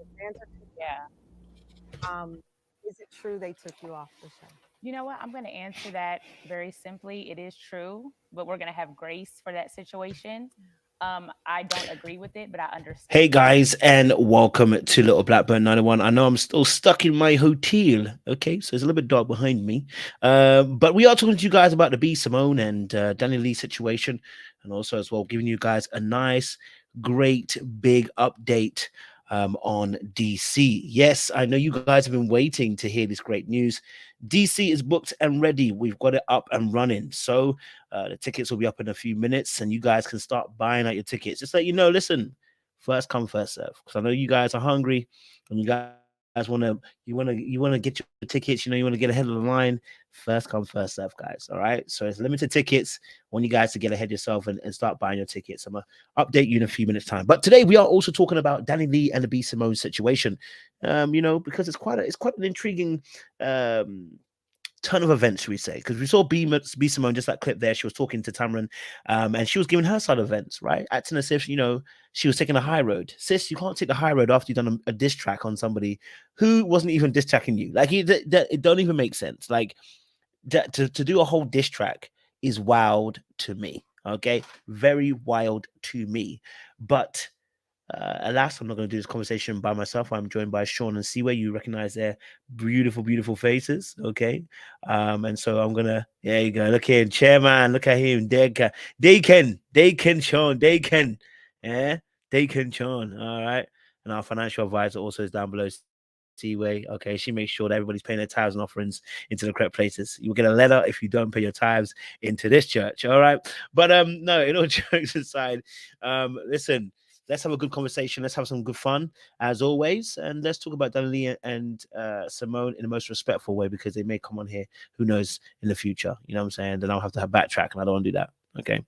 The answer to yeah. Is it true they took you off the show? You know what? I'm going to answer that very simply. It is true, but we're going to have grace for that situation. I don't agree with it, but I Hey understand. guys, and welcome to Little Blackburn 91. I know I'm still stuck in my hotel. Okay, so it's a little bit dark behind me. But we are talking to you guys about the B Simone and DaniLeigh situation, and also as well giving you guys a nice, great, big update on DC. Yes, I know you guys have been waiting to hear this great news. DC is booked and ready. We've got it up and running. So the tickets will be up in a few minutes, and you guys can start buying out your tickets. Just let you know, listen, first come, first serve. Because I know you guys are hungry, and you guys want to get your tickets. You know, you want to get ahead of the line. First come, first serve, guys. All right. So it's limited tickets. I want you guys to get ahead yourself and start buying your tickets. I'm gonna update you in a few minutes' time. But today we are also talking about DaniLeigh and the B Simone situation. Because it's quite an intriguing turn of events, should we say? Because we saw B Simone, just that clip there. She was talking to Tamron, and she was giving her side of events, right? Acting as if she was taking a high road. Sis, you can't take the high road after you've done a diss track on somebody who wasn't even diss tracking you. Like it don't even make sense. Like to do a whole diss track is wild to me. Okay, very wild to me. But alas, I'm not going to do this conversation by myself. I'm joined by Sean and Seaway. You recognize their beautiful, beautiful faces. Okay. And so I'm going to, there you go. Look here, chairman. Look at him. They can, Sean. They can. Yeah. They can, Sean. All right. And our financial advisor also is down below. Seaway. Okay. She makes sure that everybody's paying their tithes and offerings into the correct places. You will get a letter if you don't pay your tithes into this church. All right. But no, in all jokes aside, listen, let's have a good conversation. Let's have some good fun, as always. And let's talk about DaniLeigh and Simone in the most respectful way, because they may come on here, who knows, in the future. You know what I'm saying? Then I'll have to have backtrack, and I don't want to do that. Okay.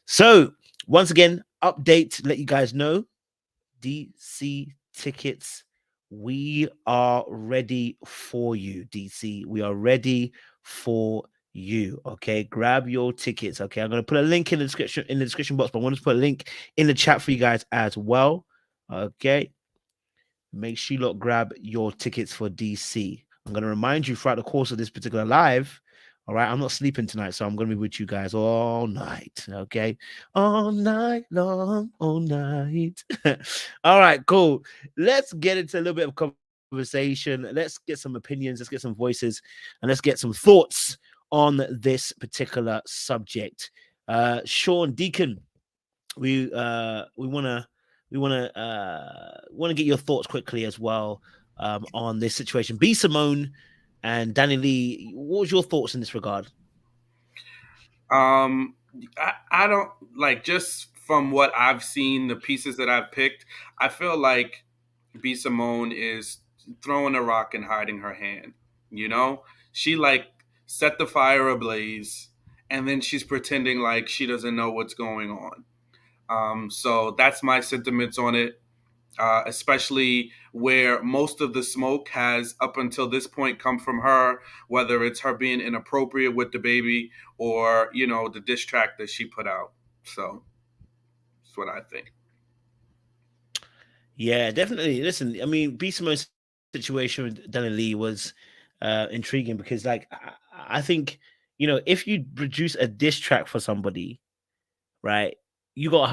So, once again, update, let you guys know DC tickets. We are ready for you, DC. We are ready for you. Okay, grab your tickets. Okay, I'm gonna put a link in the description box, but I want to put a link in the chat for you guys as well. Okay, make sure you grab your tickets for DC. I'm gonna remind you throughout the course of this particular live. All right, I'm not sleeping tonight, so I'm gonna be with you guys all night. Okay, all night long, all night. All right, cool. Let's get into a little bit of conversation. Let's get some opinions. Let's get some voices, and let's get some thoughts on this particular subject. Sean Deacon, we want to get your thoughts quickly as well on this situation. B Simone and DaniLeigh, what was your thoughts in this regard? Um, I don't like, just from what I've seen, the pieces that I've picked. I feel like B Simone is throwing a rock and hiding her hand. You know, she like set the fire ablaze, and then she's pretending like she doesn't know what's going on. So that's my sentiments on it. Especially where most of the smoke has, up until this point, come from her, whether it's her being inappropriate with the baby or, the diss track that she put out. So that's what I think. Yeah, definitely. Listen, I mean, B Simone's situation with DaniLeigh was intriguing because, like, I think, if you produce a diss track for somebody, right? You're gonna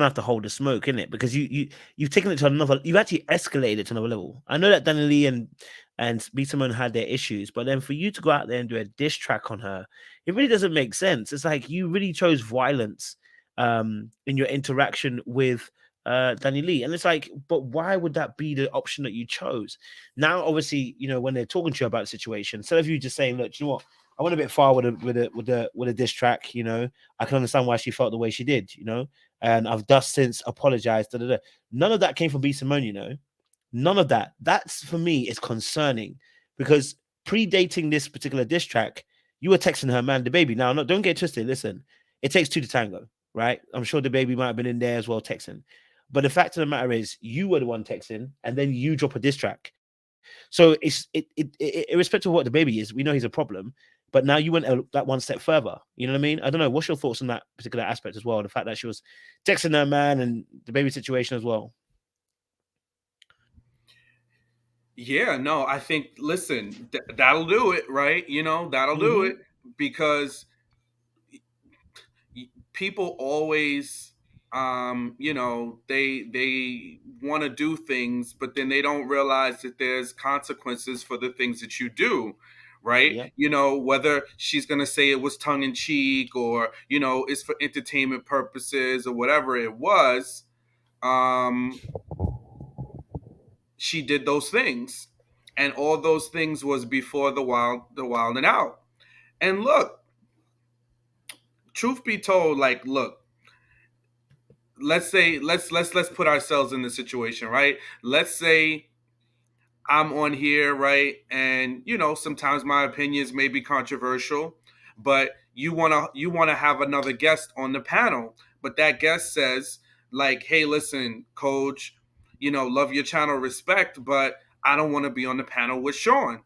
have to hold the smoke, in it, because you've taken it to another. You've actually escalated it to another level. I know that DaniLeigh and B Simone had their issues, but then for you to go out there and do a diss track on her, it really doesn't make sense. It's like you really chose violence in your interaction with DaniLeigh, and it's like, but why would that be the option that you chose? Now, obviously, when they're talking to you about the situation, instead of you just saying, "Look, you know what? I went a bit far with a diss track. I can understand why she felt the way she did. And I've thus since apologized." Da, da, da. None of that came from B Simone. None of that. That's, for me, is concerning, because predating this particular diss track, you were texting her man, the baby. Now, no, don't get twisted. Listen, it takes two to tango, right? I'm sure the baby might have been in there as well texting. But the fact of the matter is, you were the one texting, and then you drop a diss track. So irrespective of what the baby is, we know he's a problem. But now you went that one step further. You know what I mean? I don't know. What's your thoughts on that particular aspect as well? The fact that she was texting her man and the baby situation as well. Yeah, no, I think, listen, that'll do it, right? You know, that'll do it, because people always, you know, they want to do things, but then they don't realize that there's consequences for the things that you do, right? Yeah. You know, whether she's going to say it was tongue in cheek, or, you know, it's for entertainment purposes, or whatever it was, um she did those things, and all those things was before the wild and out. And look, truth be told, like, look, let's say, let's put ourselves in the situation, right? Let's say I'm on here, right? And, you know, sometimes my opinions may be controversial, but you want to have another guest on the panel, but that guest says, like, hey, listen, coach, you know, love your channel, respect, but I don't want to be on the panel with Sean.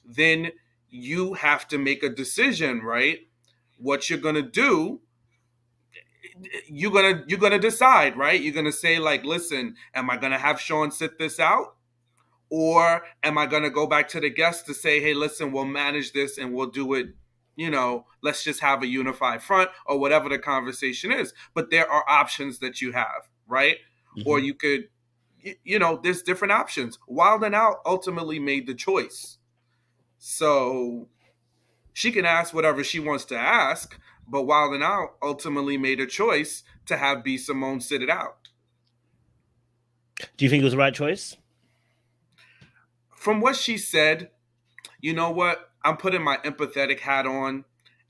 Then you have to make a decision, right? What you're gonna do, you're gonna decide, right? You're gonna say, like, listen, am I gonna have Sean sit this out? Or am I gonna go back to the guest to say, hey, listen, we'll manage this and we'll do it, you know, let's just have a unified front, or whatever the conversation is. But there are options that you have, right? Or you could, you know, there's different options. Wild and Out ultimately made the choice. So she can ask whatever she wants to ask, but Wild and Out ultimately made a choice to have B. Simone sit it out. Do you think it was the right choice? From what she said, you know what? I'm putting my empathetic hat on,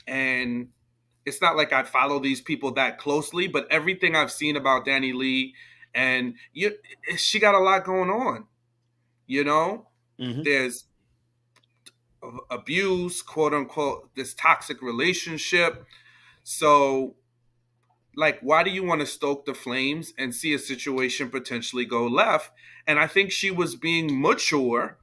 and it's not like I follow these people that closely, but everything I've seen about DaniLeigh, and she got a lot going on. You know, there's abuse, quote unquote, this toxic relationship. So, like, why do you want to stoke the flames and see a situation potentially go left? And I think she was being mature,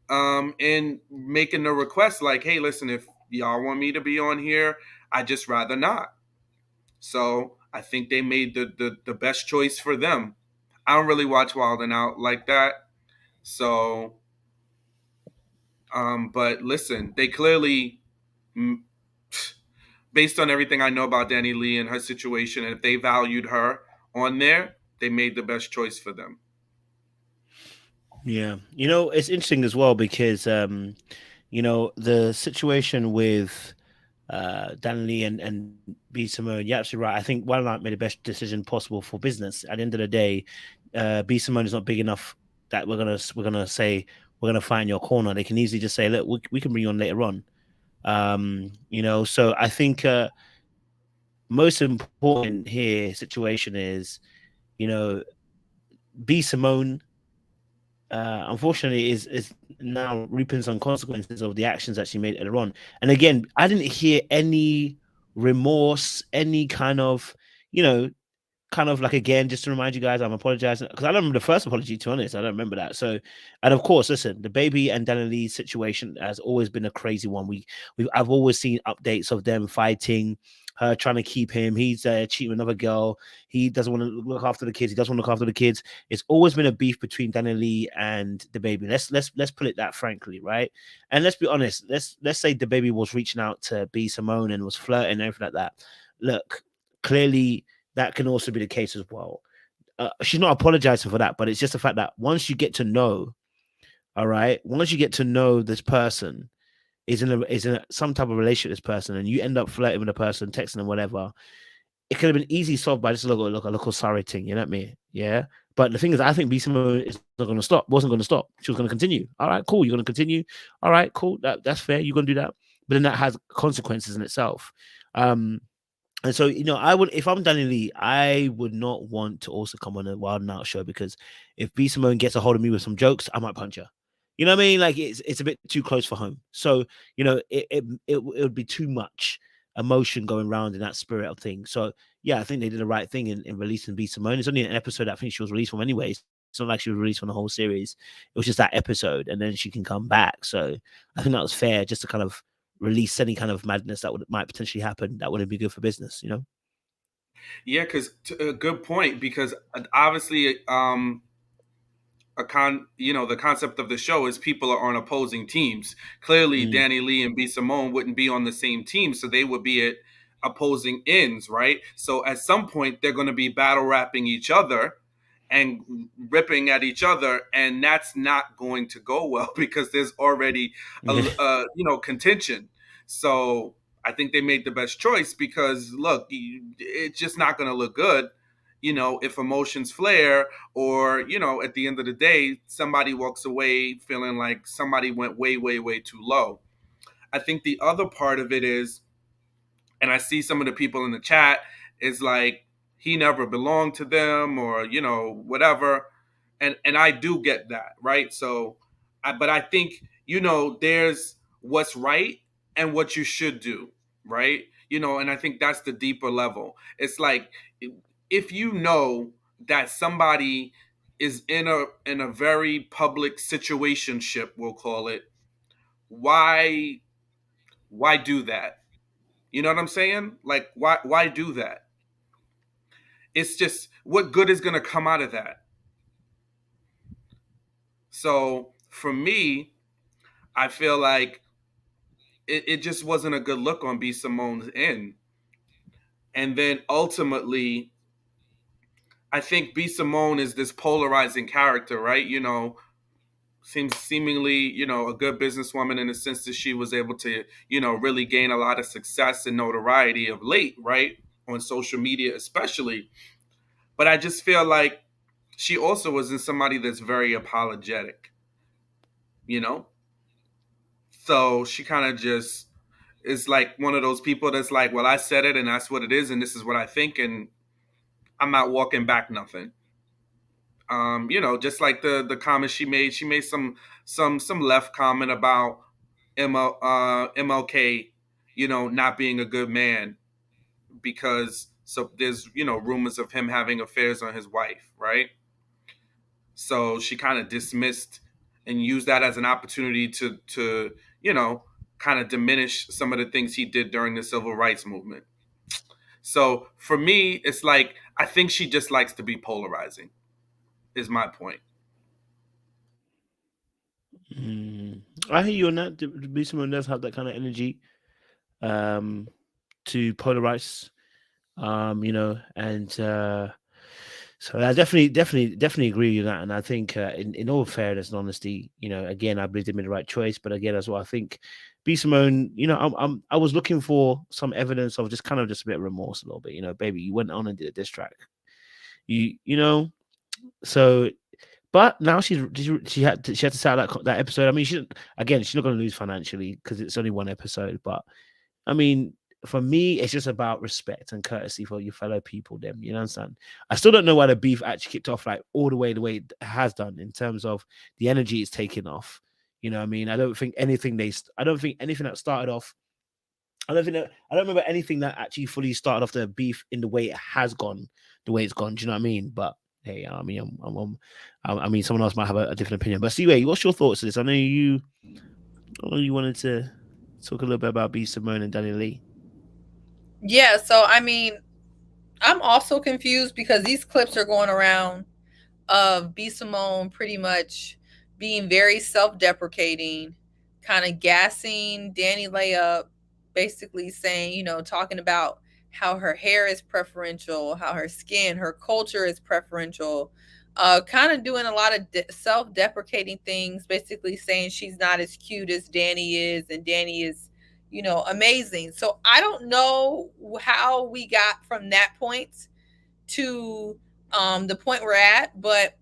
in making the request, like, hey, listen, if y'all want me to be on here, I just rather not. So I think they made the best choice for them. I don't really watch Wild and Out like that. So, but listen, they clearly, based on everything I know about DaniLeigh and her situation, and if they valued her on there, they made the best choice for them. Yeah. You know, it's interesting as well because, you know, the situation with DaniLeigh and B. Simone, you're absolutely right. I think Wild and Out made the best decision possible for business. At the end of the day, B. Simone is not big enough that we're gonna say we're gonna find your corner. They can easily just say, look, we can bring you on later on. You know, so I think most important here situation is, you know, B. Simone unfortunately is now reaping some consequences of the actions that she made earlier on. And again, I didn't hear any remorse, any kind of, you know, kind of like, again, just to remind you guys, I'm apologizing because I don't remember the first apology, to be honest. I don't remember that. So, and of course, listen, the baby and DaniLeigh situation has always been a crazy one. I've always seen updates of them fighting, her trying to keep him. He's cheating with another girl. He doesn't want to look after the kids. He doesn't want to look after the kids. It's always been a beef between DaniLeigh and the baby. Let's put it that frankly, right? And let's be honest. Let's say the baby was reaching out to B. Simone and was flirting and everything like that. Look, clearly that can also be the case as well. She's not apologizing for that, but it's just the fact that once you get to know, all right, once you get to know this person, is in some type of relationship with this person, and you end up flirting with a person, texting them, whatever, it could have been easy solved by just a local sorry thing, you know what I mean? Yeah. But the thing is, I think B. Simone is not going to stop, wasn't going to stop. She was going to continue. All right, cool. You're going to continue. All right, cool. That's fair. You're going to do that. But then that has consequences in itself. And so, you know, I would, if I'm DaniLeigh, I would not want to also come on a Wild and Out show because if B. Simone gets a hold of me with some jokes, I might punch her. You know what I mean? Like it's a bit too close for home. So, you know, it would be too much emotion going around in that spirit of things. So, yeah, I think they did the right thing in releasing B. Simone. It's only an episode that I think she was released from anyways. It's not like she was released from the whole series. It was just that episode, and then she can come back. So I think that was fair, just to kind of release any kind of madness that might potentially happen. That wouldn't be good for business, you know? Yeah, because a good point. Because obviously, the concept of the show is people are on opposing teams. Clearly, DaniLeigh and B Simone wouldn't be on the same team, so they would be at opposing ends, right? So at some point, they're going to be battle rapping each other and ripping at each other, and that's not going to go well because there's already contention. So I think they made the best choice because look, it's just not going to look good, if emotions flare, or at the end of the day somebody walks away feeling like somebody went way, way, way too low. I think the other part of it is, and I see some of the people in the chat, is like, he never belonged to them, or whatever, and I do get that, right? So but I think there's what's right and what you should do, right? And I think that's the deeper level. It's like, if that somebody is in a very public situationship, we'll call it, why do that? You know what I'm saying? Like, why do that? It's just, what good is going to come out of that? So for me, I feel like it just wasn't a good look on B Simone's end. And then ultimately, I think B Simone is this polarizing character, right? Seems seemingly, a good businesswoman in the sense that she was able to, really gain a lot of success and notoriety of late, right? On social media, especially. But I just feel like she also wasn't somebody that's very apologetic, So she kind of just is like one of those people that's like, well, I said it and that's what it is, and this is what I think, and I'm not walking back nothing. Just like the comment she made some left comment about MLK, not being a good man because there's rumors of him having affairs on his wife, right? So she kind of dismissed and used that as an opportunity to kind of diminish some of the things he did during the civil rights movement. So for me, it's like, I think she just likes to be polarizing, is my point. I hear you on that. B Simone does have that kind of energy to polarize, and so I definitely agree with that. And I think in all fairness and honesty, again, I believe they made the right choice. But again, as well, I think B Simone, I was looking for some evidence of just kind of just a bit of remorse, a little bit. Baby, you went on and did a diss track, so. But now she had to sell that episode. I mean, she's not going to lose financially because it's only one episode. But I mean, for me, it's just about respect and courtesy for your fellow people. Them, you understand? I still don't know why the beef actually kicked off like all the way it has done in terms of the energy it's taken off. You know what I mean? I don't think anything that started off. I don't remember anything that actually fully started off the beef in the way it has gone, the way it's gone. Do you know what I mean? But hey, I mean, I mean, someone else might have a different opinion. But anyway, what's your thoughts on this? I know you wanted to talk a little bit about B Simone and DaniLeigh. Yeah, so I mean, I'm also confused because these clips are going around of B Simone pretty much being very self-deprecating, kind of gassing DaniLeigh up, basically saying, talking about how her hair is preferential, how her skin, her culture is preferential, kind of doing a lot of self-deprecating things, basically saying she's not as cute as Dani is, and Dani is, amazing. So I don't know how we got from that point to the point we're at, but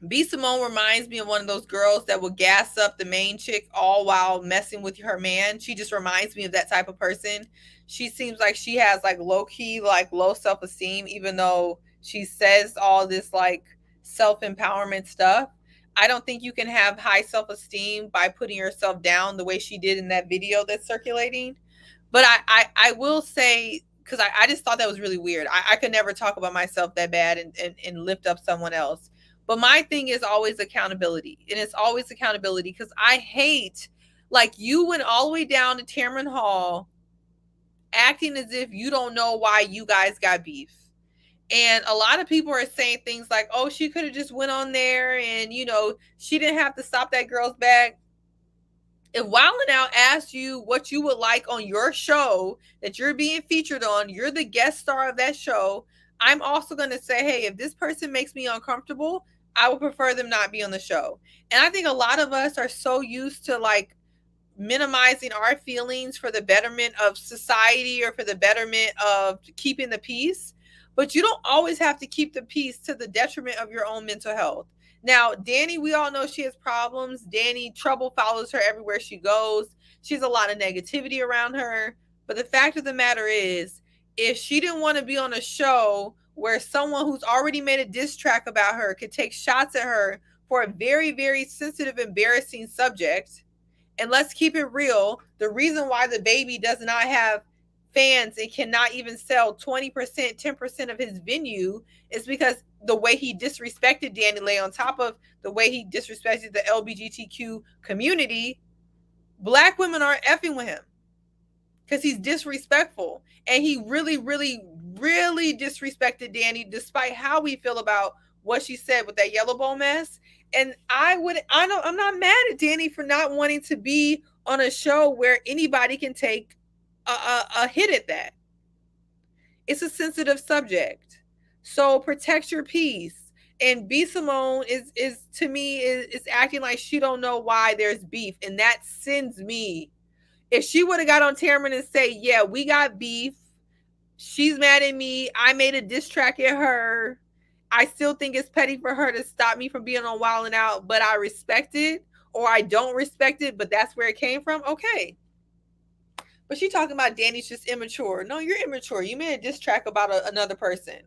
B Simone reminds me of one of those girls that will gas up the main chick all while messing with her man. She just reminds me of that type of person. She seems like she has like low-key, like low self-esteem, even though she says all this like self-empowerment stuff. I don't think you can have high self-esteem by putting yourself down the way she did in that video that's circulating. But I will say, because I just thought that was really weird. I could never talk about myself that bad and lift up someone else. But my thing is always accountability. And it's always accountability because I hate, like, you went all the way down to Tamron Hall acting as if you don't know why you guys got beef. And a lot of people are saying things like, oh, she could have just went on there and, you know, she didn't have to stop that girl's bag. If Wild 'N Out asked you what you would like on your show that you're being featured on, you're the guest star of that show, I'm also going to say, hey, if this person makes me uncomfortable, I would prefer them not be on the show. And I think a lot of us are so used to like minimizing our feelings for the betterment of society or for the betterment of keeping the peace. But you don't always have to keep the peace to the detriment of your own mental health. Now, Dani, we all know she has problems. Dani, trouble follows her everywhere she goes. She has a lot of negativity around her. But the fact of the matter is, if she didn't want to be on a show where someone who's already made a diss track about her could take shots at her for a very, very sensitive, embarrassing subject, and let's keep it real, the reason why the baby does not have fans and cannot even sell 20%, 10% of his venue is because the way he disrespected DaniLeigh, on top of the way he disrespected the LGBTQ community, Black women aren't effing with him because he's disrespectful. And he really, really, really disrespected Dani, despite how we feel about what she said with that Yellow Bowl mess. And I'm not mad at Dani for not wanting to be on a show where anybody can take a hit at that. It's a sensitive subject. So protect your peace. And B Simone is to me is acting like she don't know why there's beef. And that sends me. If she would have got on Tamron and say, yeah, we got beef, she's mad at me, I made a diss track at her, I still think it's petty for her to stop me from being on Wild 'N Out, but I respect it, or I don't respect it, but that's where it came from, okay. But she talking about Dani's just immature. No, you're immature. You made a diss track about another person.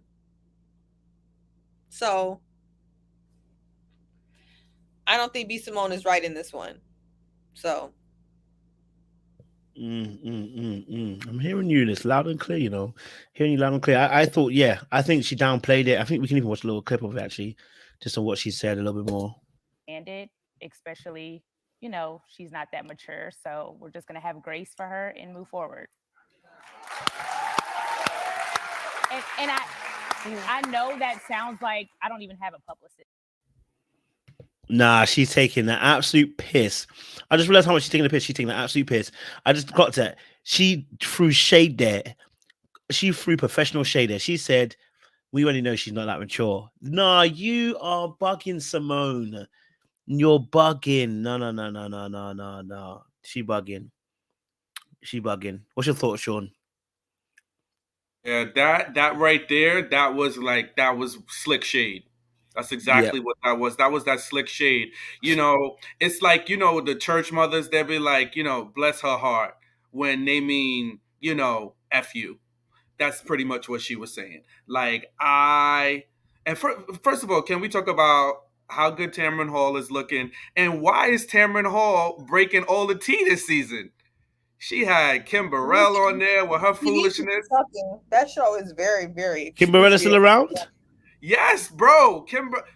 So, I don't think B Simone is right in this one. So. I'm hearing you this loud and clear, you know. Hearing you loud and clear. I thought, yeah, I think she downplayed it. I think we can even watch a little clip of it actually, just on what she said a little bit more. And it, especially, you know, she's not that mature. So we're just gonna have grace for her and move forward. And I know that sounds like I don't even have a publicist. Nah, she's taking the absolute piss. I just realized how much she's taking the piss. She's taking the absolute piss. I just got that. She threw shade there. She threw professional shade there. She said, we already know she's not that mature. Nah, you are bugging, Simone. You're bugging. No. She bugging. What's your thoughts, Sean? Yeah, that right there, that was slick shade. That's exactly what that was. That was that slick shade. You know, it's like, you know, the church mothers, they'll be like, you know, bless her heart, when they mean, you know, F you. That's pretty much what she was saying. Like, first of all, can we talk about how good Tamron Hall is looking? And why is Tamron Hall breaking all the tea this season? She had Kim Burrell on there with her foolishness. That show is very, very. Kim Burrell is still around? Yes, bro.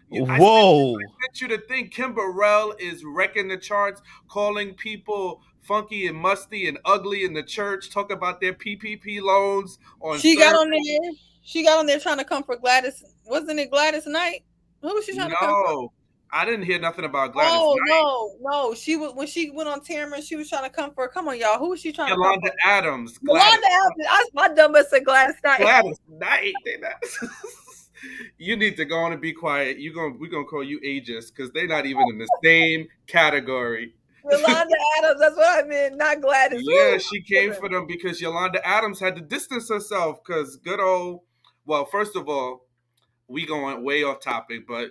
Whoa. I sent you to think Kim Burrell is wrecking the charts, calling people funky and musty and ugly in the church, talk about their PPP loans on She got on there. She got on there trying to come for Gladys. Wasn't it Gladys Knight? Who was she trying to come for? No, I didn't hear nothing about Gladys Knight. No. She was, when she went on Tamron, she was trying to come for. Come on, y'all. Who was she trying Yolanda to come for? Adams. Yolanda Adams. My dumb ass said Gladys Knight. Gladys Knight. You need to go on and be quiet. We're gonna call you ageist because they're not even in the same category. Yolanda Adams, that's what I meant, not Gladys. Yeah, she came for them because Yolanda Adams had to distance herself because good old. Well, first of all, we going way off topic, but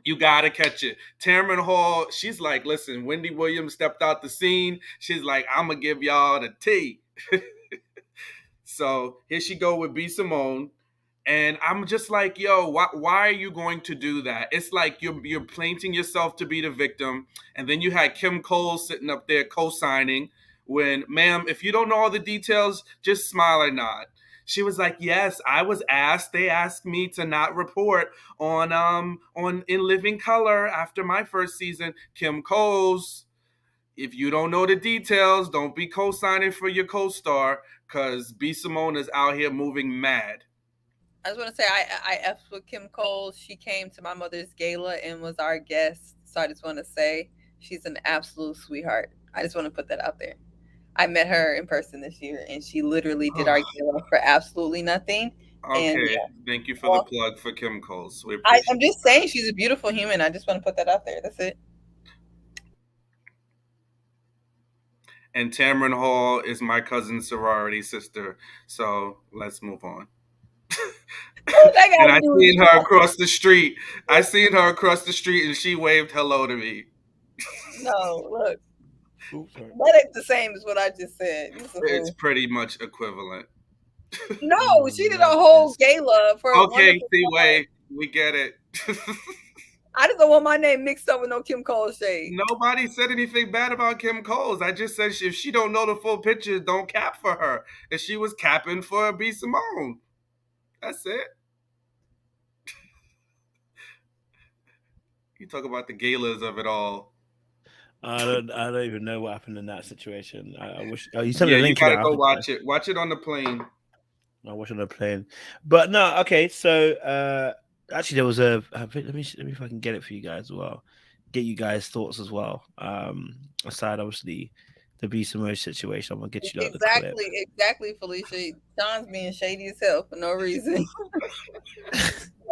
you gotta catch it. Tamron Hall, she's like, listen, Wendy Williams stepped out the scene. She's like, I'm gonna give y'all the tea. So here she go with B Simone. And I'm just like, yo, why are you going to do that? It's like you're painting yourself to be the victim. And then you had Kim Cole sitting up there co-signing when, ma'am, if you don't know all the details, just smile or nod. She was like, yes, I was asked. They asked me to not report on In Living Color after my first season. Kim Cole's, if you don't know the details, don't be co-signing for your co-star because B Simone is out here moving mad. I just want to say I F'd with Kim Cole. She came to my mother's gala and was our guest. So I just want to say she's an absolute sweetheart. I just want to put that out there. I met her in person this year, and she literally did our gala for absolutely nothing. Okay, and, yeah. Thank you for the plug for Kim Coles. We appreciate I'm just saying she's a beautiful human. I just want to put that out there. That's it. And Tamron Hall is my cousin's sorority sister. So let's move on. And I seen her across the street. And she waved hello to me. No, look. That ain't the same as what I just said. It's pretty much equivalent. No, she did a whole gala for. Okay, C-Way, we get it. I just don't want my name mixed up with no Kim Cole shade. Nobody said anything bad about Kim Coles. I just said if she don't know the full picture, don't cap for her. And she was capping for B. Simone. That's it. You talk about the galas of it all. I don't even know what happened in that situation. I wish you sent me a link. You gotta go watch it. Watch it on the plane. I'll watch it on the plane. But no, okay. So actually, there was let me see if I can get it for you guys as well. Get you guys' thoughts as well. Aside, obviously, the B. Simone situation. I'm gonna get you the clip. Exactly, Felicia. John's being shady as hell for no reason.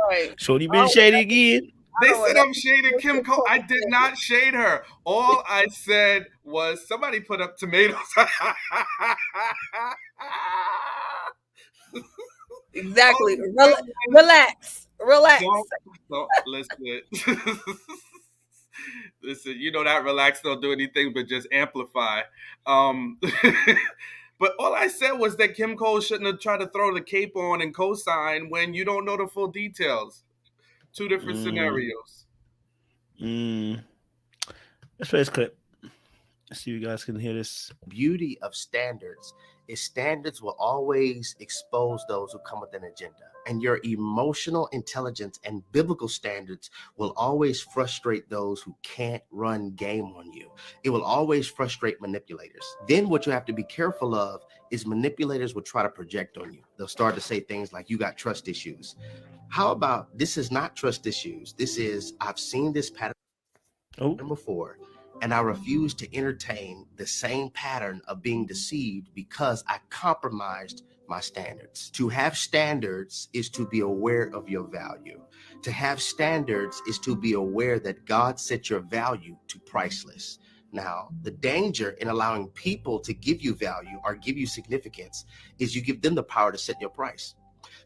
Right. Shorty been shady again. They said I'm shading Kim Cole. I did not shade her. All I said was somebody put up tomatoes. Exactly. Relax. Don't listen. Listen, you know that relax don't do anything but just amplify. But all I said was that Kim Cole shouldn't have tried to throw the cape on and co-sign when you don't know the full details. Two different scenarios. Let's play this clip. Let's see if you guys can hear this. Beauty of standards is standards will always expose those who come with an agenda. And your emotional intelligence and biblical standards will always frustrate those who can't run game on you. It will always frustrate manipulators. Then what you have to be careful of is manipulators will try to project on you. They'll start to say things like, you got trust issues. How about, this is not trust issues. This is, I've seen this pattern before, and I refuse to entertain the same pattern of being deceived because I compromised my standards. To have standards is to be aware of your value. To have standards is to be aware that God set your value to priceless. Now, the danger in allowing people to give you value or give you significance is you give them the power to set your price.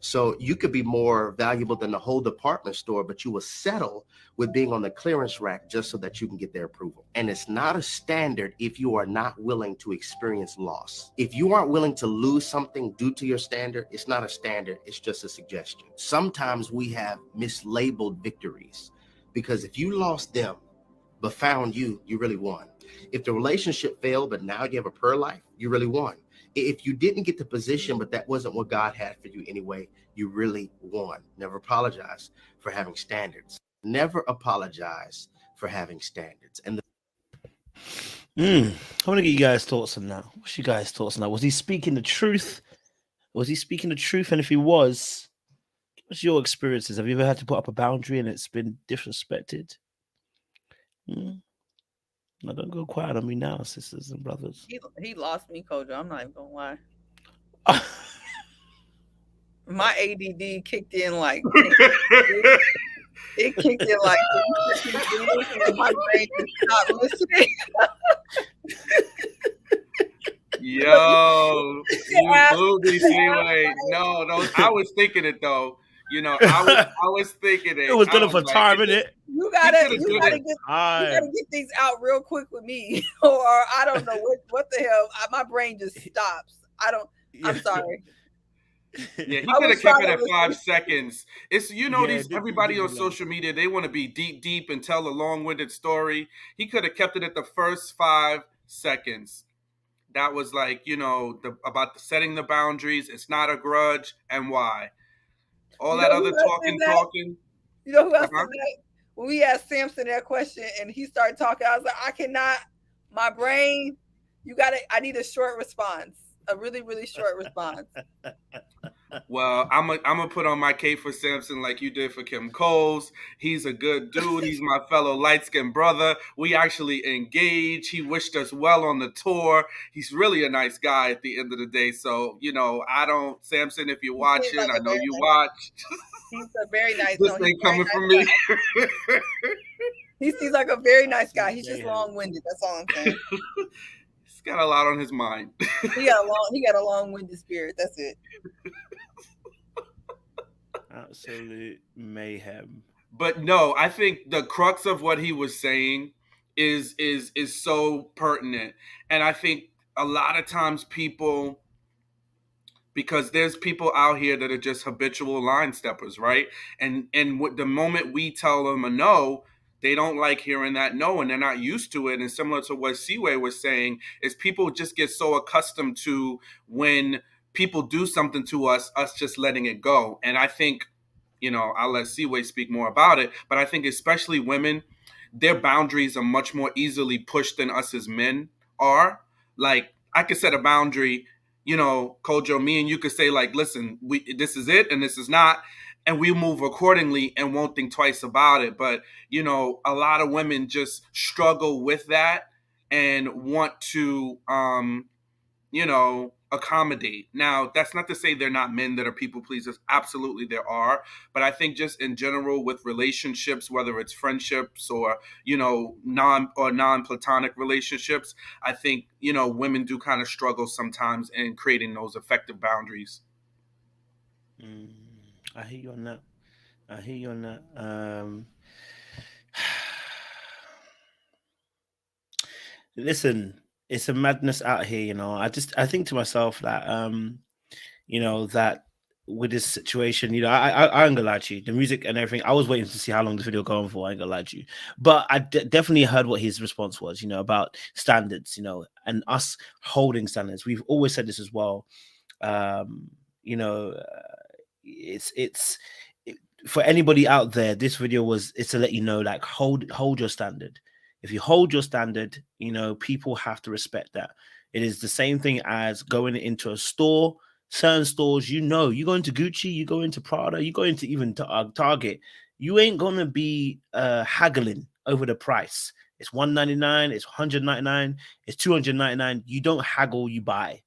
So you could be more valuable than the whole department store, but you will settle with being on the clearance rack just so that you can get their approval. And it's not a standard if you are not willing to experience loss. If you aren't willing to lose something due to your standard, it's not a standard, it's just a suggestion. Sometimes we have mislabeled victories because if you lost them but found you really won. If the relationship failed, but now you have a prayer life, you really won. If you didn't get the position, but that wasn't what God had for you anyway, you really won. Never apologize for having standards. Never apologize for having standards. And I want to get you guys' thoughts on that. What's your guys' thoughts on that? Was he speaking the truth? And if he was, what's your experiences? Have you ever had to put up a boundary and it's been disrespected? No, don't go quiet on me now, sisters and brothers. He lost me, Kojo. I'm not even gonna lie. My ADD kicked in like it kicked in like and my brain just stopped listening. Yo, you booby C-Way. No, I was thinking it though. You know, I was thinking it. It was good for time, innit? You gotta get things out real quick with me, or I don't know what the hell. My brain just stops. I'm sorry. Yeah, he could have kept it at 5 seconds. It's everybody on social media, they want to be deep and tell a long-winded story. He could have kept it at the first 5 seconds. That was like, about setting the boundaries. It's not a grudge and why. All that other talking. You know who else said that? When we asked Samson that question and he started talking, I was like, I cannot, my brain, I need a short response. A really, really short response. Well, I'm gonna put on my cape for Samson like you did for Kim Coles. He's a good dude. He's my fellow light-skinned brother. We actually engaged. He wished us well on the tour. He's really a nice guy at the end of the day. So, Samson, if you're watching, I know you watch. He's a very nice This ain't coming from me. He seems like a very nice guy. He's just long-winded. That's all I'm saying. He's got a lot on his mind. He got a long-winded spirit. That's it. Absolute mayhem. But no, I think the crux of what he was saying is so pertinent. And I think a lot of times people, because there's people out here that are just habitual line steppers, right? And the moment we tell them a no, they don't like hearing that no, and they're not used to it. And similar to what Seaway was saying, is people just get so accustomed to when people do something to us just letting it go. And I think, I'll let Seaway speak more about it, but I think especially women, their boundaries are much more easily pushed than us as men are. Like, I could set a boundary, Kojo, me and you could say, like, listen, this is it and this is not, and we move accordingly and won't think twice about it. But, a lot of women just struggle with that and want to, accommodate. Now, that's not to say they're not men that are people pleasers. Absolutely there are. But I think just in general with relationships, whether it's friendships or, non-platonic relationships, I think, women do kind of struggle sometimes in creating those effective boundaries. I hear you on that. Listen, it's a madness out here, I think to myself that that with this situation, I ain't gonna lie to you, the music and everything, I was waiting to see how long the video going for. I ain't gonna lie to you, but I definitely heard what his response was, about standards, and us holding standards. We've always said this as well. It's for anybody out there, this video it's to let you know, like, hold your standard. If you hold your standard, people have to respect that. It is the same thing as going into a store. Certain stores, you go into Gucci, you go into Prada, you go into even Target, you ain't gonna be haggling over the price. It's $199, it's $199, it's $299. You don't haggle, you buy.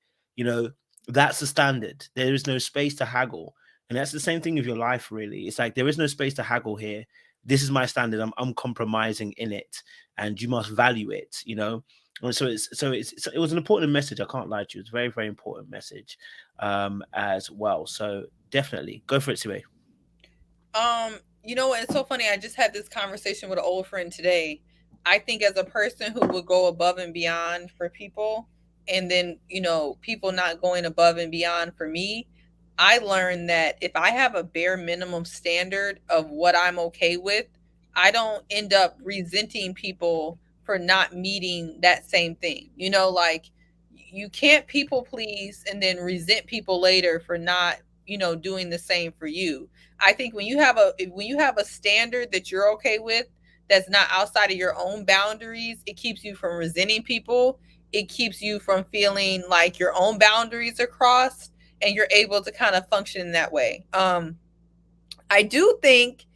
That's the standard. There is no space to haggle. And that's the same thing with your life, really. It's like, there is no space to haggle here. This is my standard. I'm compromising in it, and you must value it. And so it was an important message. I can't lie to you. It's a very, very important message, as well. So definitely go for it, Siwe. It's so funny. I just had this conversation with an old friend today. I think as a person who would go above and beyond for people, and then people not going above and beyond for me, I learned that if I have a bare minimum standard of what I'm okay with, I don't end up resenting people for not meeting that same thing. Like, you can't people please and then resent people later for not, doing the same for you. I think when you have a standard that you're okay with, that's not outside of your own boundaries, it keeps you from resenting people. It keeps you from feeling like your own boundaries are crossed, and you're able to kind of function in that way. I do think,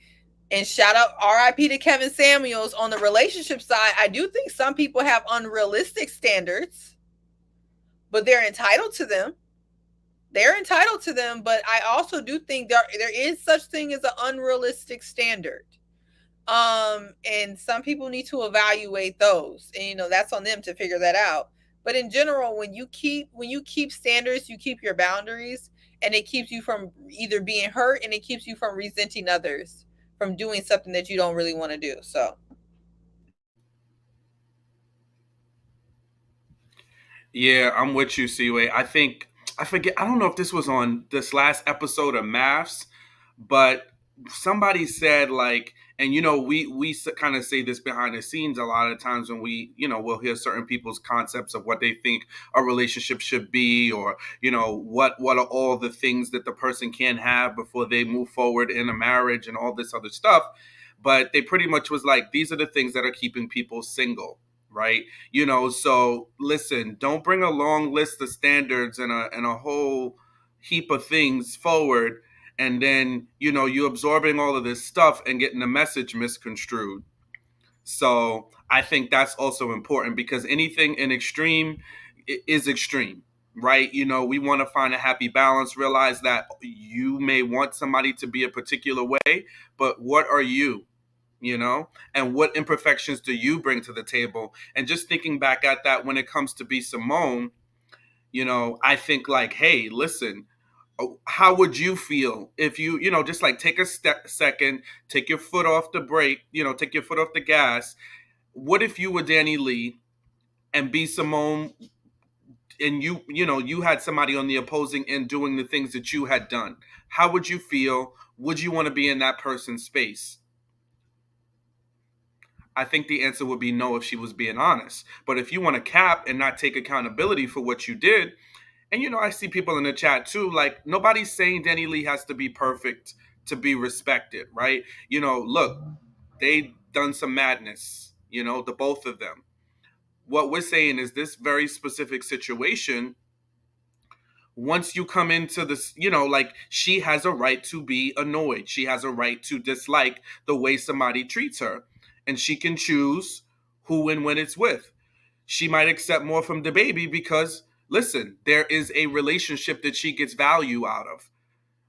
and shout out RIP to Kevin Samuels, on the relationship side, I do think some people have unrealistic standards, but they're entitled to them. But I also do think there is such thing as an unrealistic standard. And some people need to evaluate those, and that's on them to figure that out. But in general, when you keep standards, you keep your boundaries, and it keeps you from either being hurt, and it keeps you from resenting others from doing something that you don't really want to do. So, yeah, I'm with you, Seaway. I don't know if this was on this last episode of Maths, but somebody said, like, and we kind of say this behind the scenes a lot of times when we'll hear certain people's concepts of what they think a relationship should be, or what are all the things that the person can have before they move forward in a marriage and all this other stuff. But they pretty much was like, these are the things that are keeping people single, right? You know, so listen, don't bring a long list of standards and a whole heap of things forward, and then, you know, you absorbing all of this stuff and getting the message misconstrued. So I think that's also important, because anything in extreme is extreme, right? You know, we want to find a happy balance, realize that you may want somebody to be a particular way, but what are you? You know, and what imperfections do you bring to the table? And just thinking back at that, when it comes to be Simone, you know, I think like, hey, listen, how would you feel if you know, just like take a second, take your foot off the brake, you know, take your foot off the gas. What if you were DaniLeigh and B Simone, and you know, you had somebody on the opposing end doing the things that you had done? How would you feel? Would you want to be in that person's space? I think the answer would be no if she was being honest. But if you want to cap and not take accountability for what you did, and you know, I see people in the chat too, like, nobody's saying DaniLeigh has to be perfect to be respected, right? You know, look, they done some madness, you know, the both of them. What we're saying is this very specific situation, once you come into this, you know, like, she has a right to be annoyed. She has a right to dislike the way somebody treats her. And she can choose who and when it's with. She might accept more from the baby because, listen, there is a relationship that she gets value out of.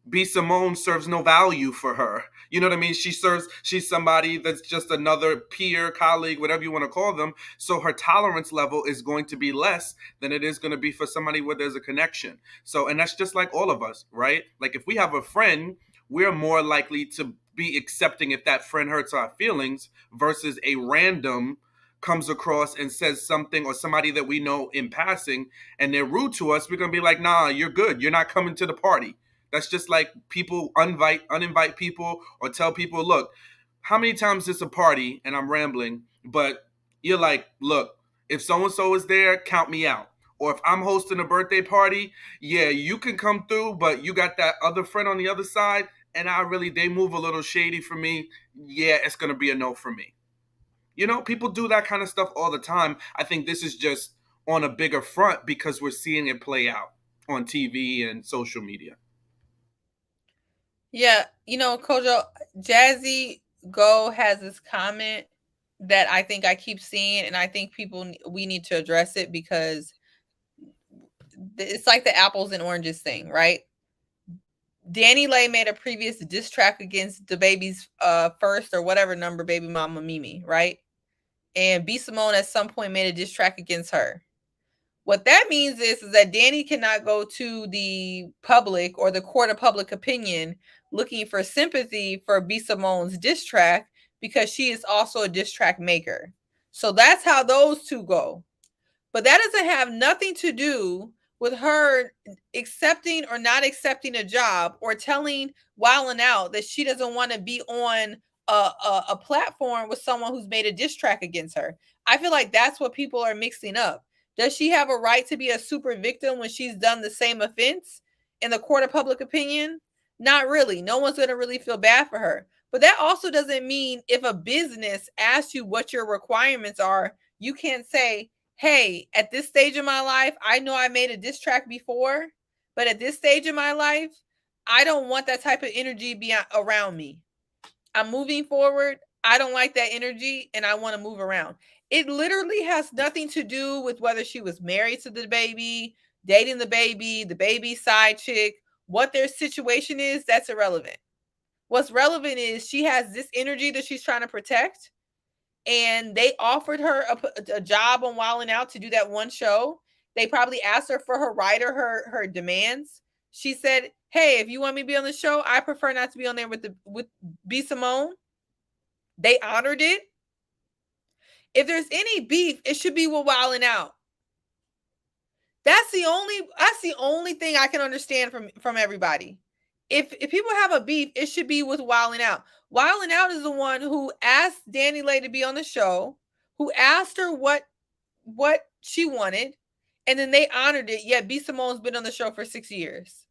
B Simone serves no value for her. You know what I mean? She's somebody that's just another peer, colleague, whatever you want to call them. So her tolerance level is going to be less than it is going to be for somebody where there's a connection. So, and that's just like all of us, right? Like, if we have a friend, we're more likely to be accepting if that friend hurts our feelings versus a random comes across and says something, or somebody that we know in passing and they're rude to us. We're going to be like, nah, you're good. You're not coming to the party. That's just like people uninvite people, or tell people, look, how many times is a party, and I'm rambling, but you're like, look, if so-and-so is there, count me out. Or if I'm hosting a birthday party, yeah, you can come through, but you got that other friend on the other side, and they move a little shady for me. Yeah, it's going to be a no for me. You know, people do that kind of stuff all the time. I think this is just on a bigger front because we're seeing it play out on TV and social media. Yeah, you know, Kojo, Jazzy Go has this comment that I think I keep seeing, and I think we need to address it, because it's like the apples and oranges thing, right? DaniLeigh made a previous diss track against the baby's first or whatever number baby mama Mimi, right? And B Simone at some point made a diss track against her. What that means is that Dani cannot go to the public or the court of public opinion looking for sympathy for B Simone's diss track, because she is also a diss track maker. So that's how those two go. But that doesn't have nothing to do with her accepting or not accepting a job, or telling Wild 'N Out that she doesn't want to be on a platform with someone who's made a diss track against her. I feel like that's what people are mixing up. Does she have a right to be a super victim when she's done the same offense in the court of public opinion? Not really. No one's going to really feel bad for her. But that also doesn't mean if a business asks you what your requirements are, you can't say, hey, at this stage of my life, I know I made a diss track before, but at this stage of my life, I don't want that type of energy be around me. I'm moving forward. I don't like that energy, and I want to move around. It literally has nothing to do with whether she was married to the baby, dating the baby side chick, what their situation is. That's irrelevant. What's relevant is she has this energy that she's trying to protect, and they offered her a job on Wild 'N Out to do that one show. They probably asked her for her rider, her demands. She said, hey, if you want me to be on the show, I prefer not to be on there with B Simone. They honored it. If there's any beef, it should be with Wild 'N Out. That's the only thing I can understand from everybody. If people have a beef, it should be with Wild 'N Out. Wild 'N Out is the one who asked DaniLeigh to be on the show, who asked her what she wanted, and then they honored it. Yet B Simone's been on the show for 6 years.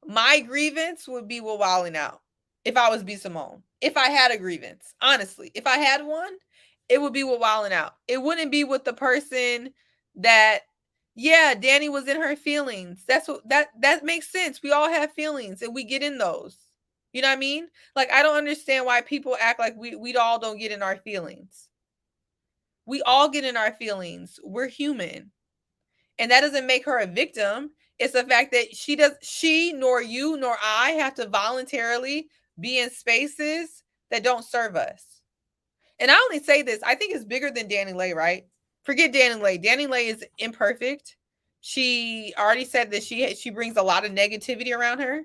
My grievance would be with Wild 'N Out if I was B Simone. If I had a grievance, honestly, if I had one, it would be with Wildin' Out. It wouldn't be with the person that, yeah, Dani was in her feelings. That's what that makes sense. We all have feelings and we get in those. You know what I mean? Like, I don't understand why people act like we all don't get in our feelings. We all get in our feelings. We're human. And that doesn't make her a victim. It's the fact that she nor you nor I have to voluntarily be in spaces that don't serve us. And I only say this, I think it's bigger than DaniLeigh, right? Forget DaniLeigh. DaniLeigh is imperfect. She already said that she brings a lot of negativity around her.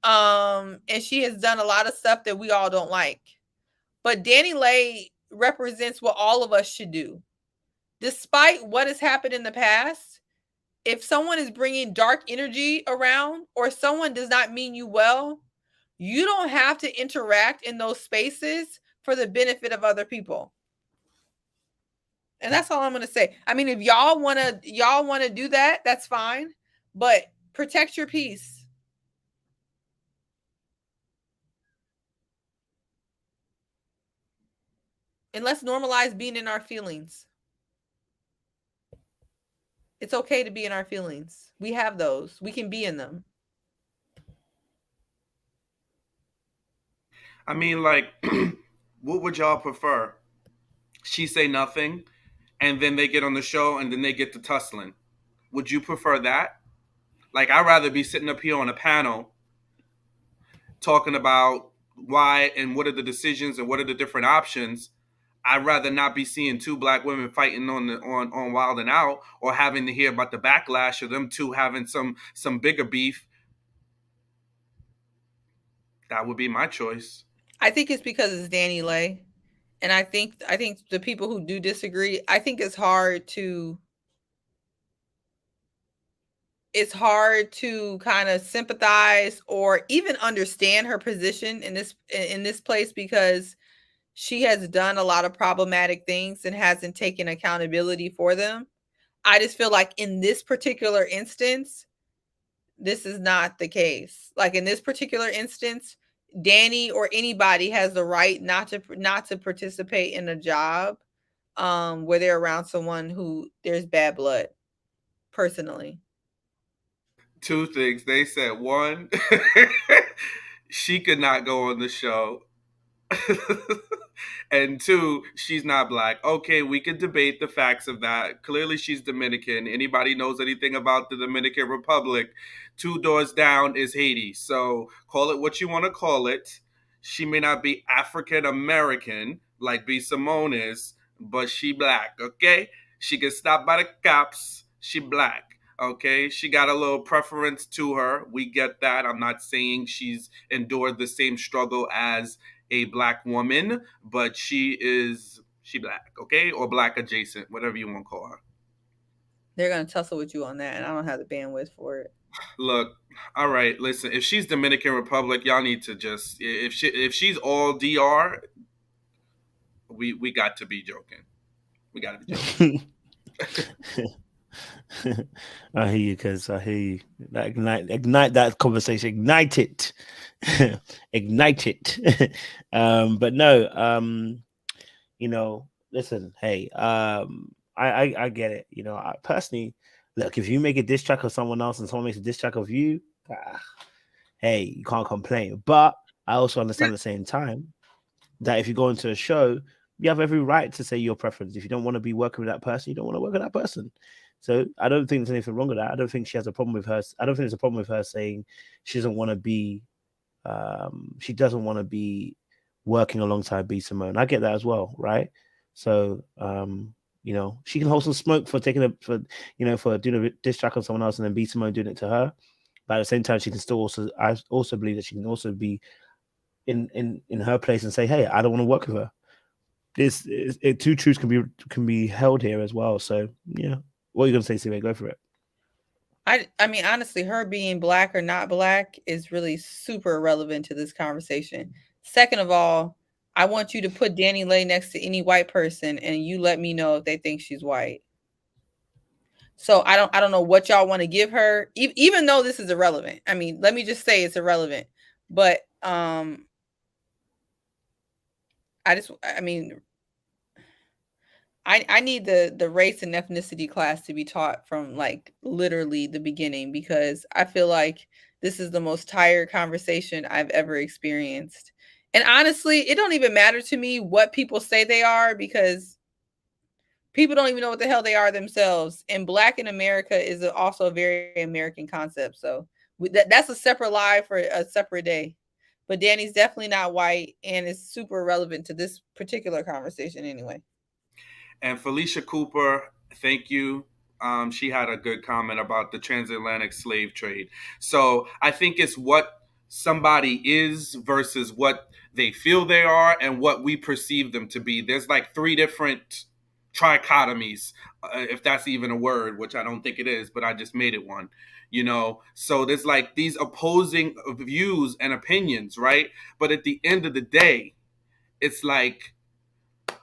And she has done a lot of stuff that we all don't like. But DaniLeigh represents what all of us should do. Despite what has happened in the past, if someone is bringing dark energy around or someone does not mean you well, you don't have to interact in those spaces for the benefit of other people. And that's all I'm going to say. I mean, if y'all want to do that, that's fine, but protect your peace. And let's normalize being in our feelings. It's okay to be in our feelings. We have those. We can be in them. I mean, like, what would y'all prefer? She say nothing, and then they get on the show, and then they get to tussling. Would you prefer that? Like, I'd rather be sitting up here on a panel talking about why and what are the decisions and what are the different options. I'd rather not be seeing two black women fighting on Wild and Out, or having to hear about the backlash of them two having some bigger beef. That would be my choice. I think it's because it's DaniLeigh. And I think the people who do disagree, I think it's hard to kind of sympathize or even understand her position in this place, because she has done a lot of problematic things and hasn't taken accountability for them. I just feel like in this particular instance, this is not the case. Like, in this particular instance, Dani or anybody has the right not to participate in a job where they're around someone who there's bad blood. Personally, two things. They said, one, she could not go on the show. And two, she's not black. Okay, we could debate the facts of that. Clearly she's Dominican. Anybody knows anything about the Dominican Republic, 2 doors down is Haiti. So call it what you want to call it. She may not be African American like B. Simone is, but she black, okay? She gets stopped by the cops. She black, okay? She got a little preference to her. We get that. I'm not saying she's endured the same struggle as a black woman, but she black, okay? Or black adjacent, whatever you want to call her. They're going to tussle with you on that, and I don't have the bandwidth for it. Look, all right, listen, if she's Dominican Republic, y'all need to just, if she's all DR, we got to be joking. We got to be joking. I hear you, cuz I hear you. Ignite that conversation, ignite it. Ignite it. But no, you know, listen, hey, I get it. You know, I personally, look, if you make a diss track of someone else and someone makes a diss track of you, hey, you can't complain. But I also understand at the same time that if you go into a show, you have every right to say your preference. If you don't want to be working with that person, you don't want to work with that person. So I don't think there's anything wrong with that. I don't think she has a problem with her. I don't think there's a problem with her saying she doesn't want to be working alongside B. Simone. I get that as well, right? So you know, she can hold some smoke for doing a diss track on someone else and then B. Simone doing it to her. But at the same time, she can still I also believe that she can also be in her place and say, hey, I don't want to work with her. Two truths can be held here as well. So yeah, what are you gonna say, Siwe? Go for it. I mean, honestly, her being black or not black is really super irrelevant to this conversation. Second of all, I want you to put DaniLeigh next to any white person and you let me know if they think she's white. So I don't know what y'all want to give her, even though this is irrelevant. I mean, let me just say it's irrelevant. But I mean, I need the race and ethnicity class to be taught from like literally the beginning, because I feel like this is the most tired conversation I've ever experienced. And honestly, it don't even matter to me what people say they are, because people don't even know what the hell they are themselves. And Black in America is also a very American concept. So that's a separate live for a separate day. But Dani's definitely not white, and is super relevant to this particular conversation anyway. And Felicia Cooper, thank you. She had a good comment about the transatlantic slave trade. So I think it's what somebody is versus what they feel they are and what we perceive them to be. There's like 3 different trichotomies, if that's even a word, which I don't think it is, but I just made it one. You know, so there's like these opposing views and opinions, right? But at the end of the day, it's like,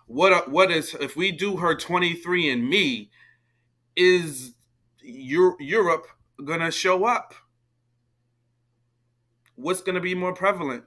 what is, if we do her 23andMe, is Europe gonna show up? What's gonna be more prevalent?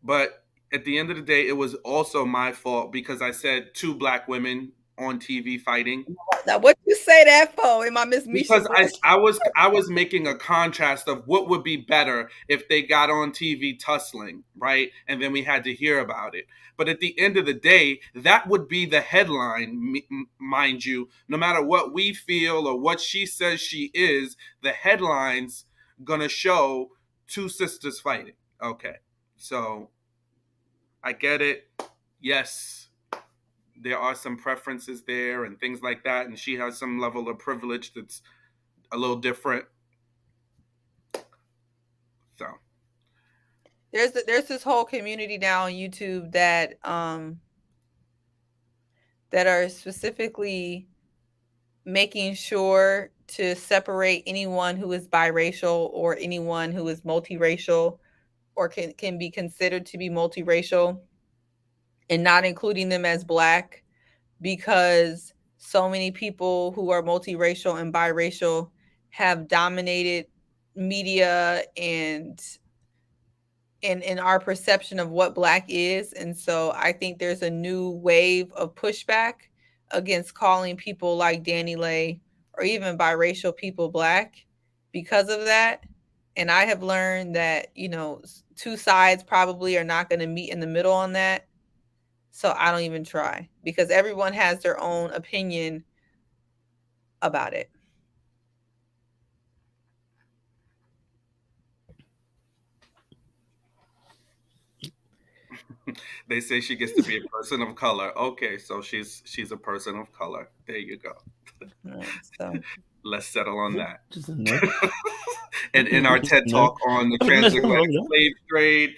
But at the end of the day, it was also my fault because I said 2 Black women on TV fighting. Now, what you say that for? Am I Miss Misha? Because I was making a contrast of what would be better if they got on TV tussling, right? And then we had to hear about it. But at the end of the day, that would be the headline, mind you. No matter what we feel or what she says she is, the headline's gonna show 2 sisters fighting. Okay, so I get it. Yes, there are some preferences there and things like that, and she has some level of privilege that's a little different. So there's this whole community now on YouTube that that are specifically making sure to separate anyone who is biracial or anyone who is multiracial or can be considered to be multiracial, and not including them as Black, because so many people who are multiracial and biracial have dominated media and in our perception of what Black is. And so I think there's a new wave of pushback against calling people like DaniLeigh or even biracial people Black because of that. And I have learned that, you know, 2 sides probably are not going to meet in the middle on that. So I don't even try, because everyone has their own opinion about it. they say she gets to be a person of color. Okay, so she's a person of color. There you go. So let's settle on that. No. And in our TED Talk on the transatlantic slave trade,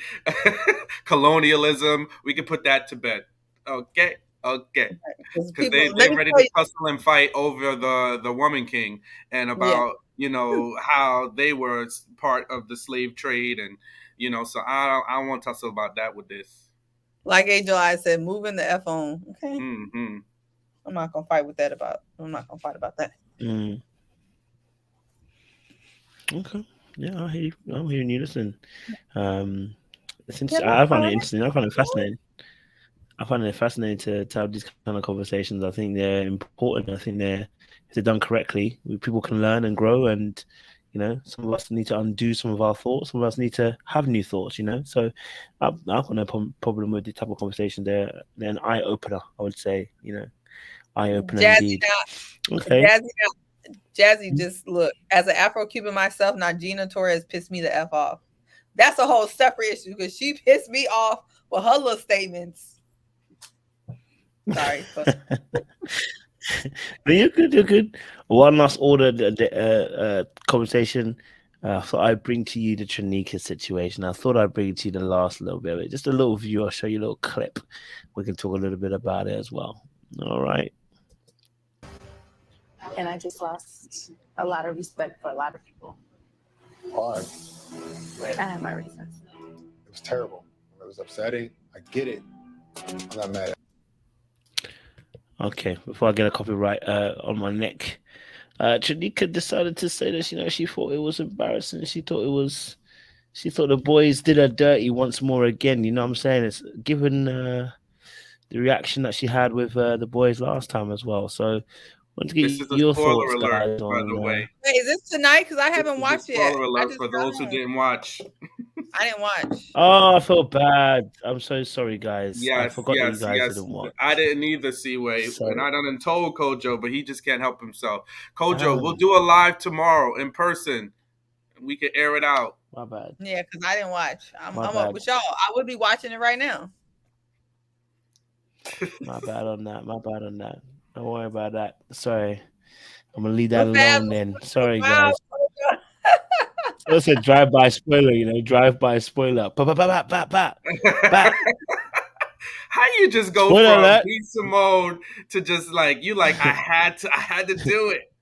colonialism, we can put that to bed. Okay. Because they're ready to tussle and fight over the Woman King and about, you know, how they were part of the slave trade. And, you know, so I don't want to tussle about that with this. Like Angel I said, moving the F on. Okay. Mm-hmm. I'm not going to fight with that I'm not going to fight about that. Mm. Okay. Yeah, I'm hearing you. Listen, it's interesting. I find it interesting. I find it fascinating. I find it fascinating to have these kind of conversations. I think they're important. I think if they're done correctly, people can learn and grow. And, you know, some of us need to undo some of our thoughts. Some of us need to have new thoughts, you know. So I've got no problem with the type of conversation. They're an eye-opener, I would say, you know. Eye-opener indeed. Okay. Jazzy, just look, as an Afro-Cuban myself, now Gina Torres pissed me the F off. That's a whole separate issue, because she pissed me off with her little statements. Sorry. But you're good. One last order conversation. I thought I'd bring to you the Trinika situation. I thought I'd bring to you the last little bit of it. Just a little view. I'll show you a little clip. We can talk a little bit about it as well. All right. And I just lost a lot of respect for a lot of people. Hard. I have my reasons. It was terrible. It was upsetting. I get it. I'm not mad at it. Okay, before I get a copyright on my neck, Trinika decided to say that, you know, she thought it was embarrassing. She thought the boys did her dirty once more again. You know what I'm saying? It's given the reaction that she had with the boys last time as well. So, I want to get This is a your spoiler thoughts, alert, guys, by the on. way. Wait, is this tonight? Because I This haven't is a watched yet. spoiler I alert just for got those who home. didn't watch. I didn't watch. Oh, I feel bad. I'm so sorry, guys. I Yes, forgot that you yes, guys yes. didn't watch. I didn't either, Seaway. Sorry. And I done told Kojo, but he just can't help himself. Kojo, Damn. we'll do a live tomorrow in person. We can air it out. My bad. Yeah, because I didn't watch. I'm My up bad. with y'all. I would be watching it right now. My bad on that. My bad on that. Don't worry about that. Sorry. I'm gonna leave that What bad- alone then. Sorry, Wow. guys. It's a drive-by spoiler, you know, drive-by spoiler. How you just go Spoiler from alert. B. Simone to just like you like I had to do it.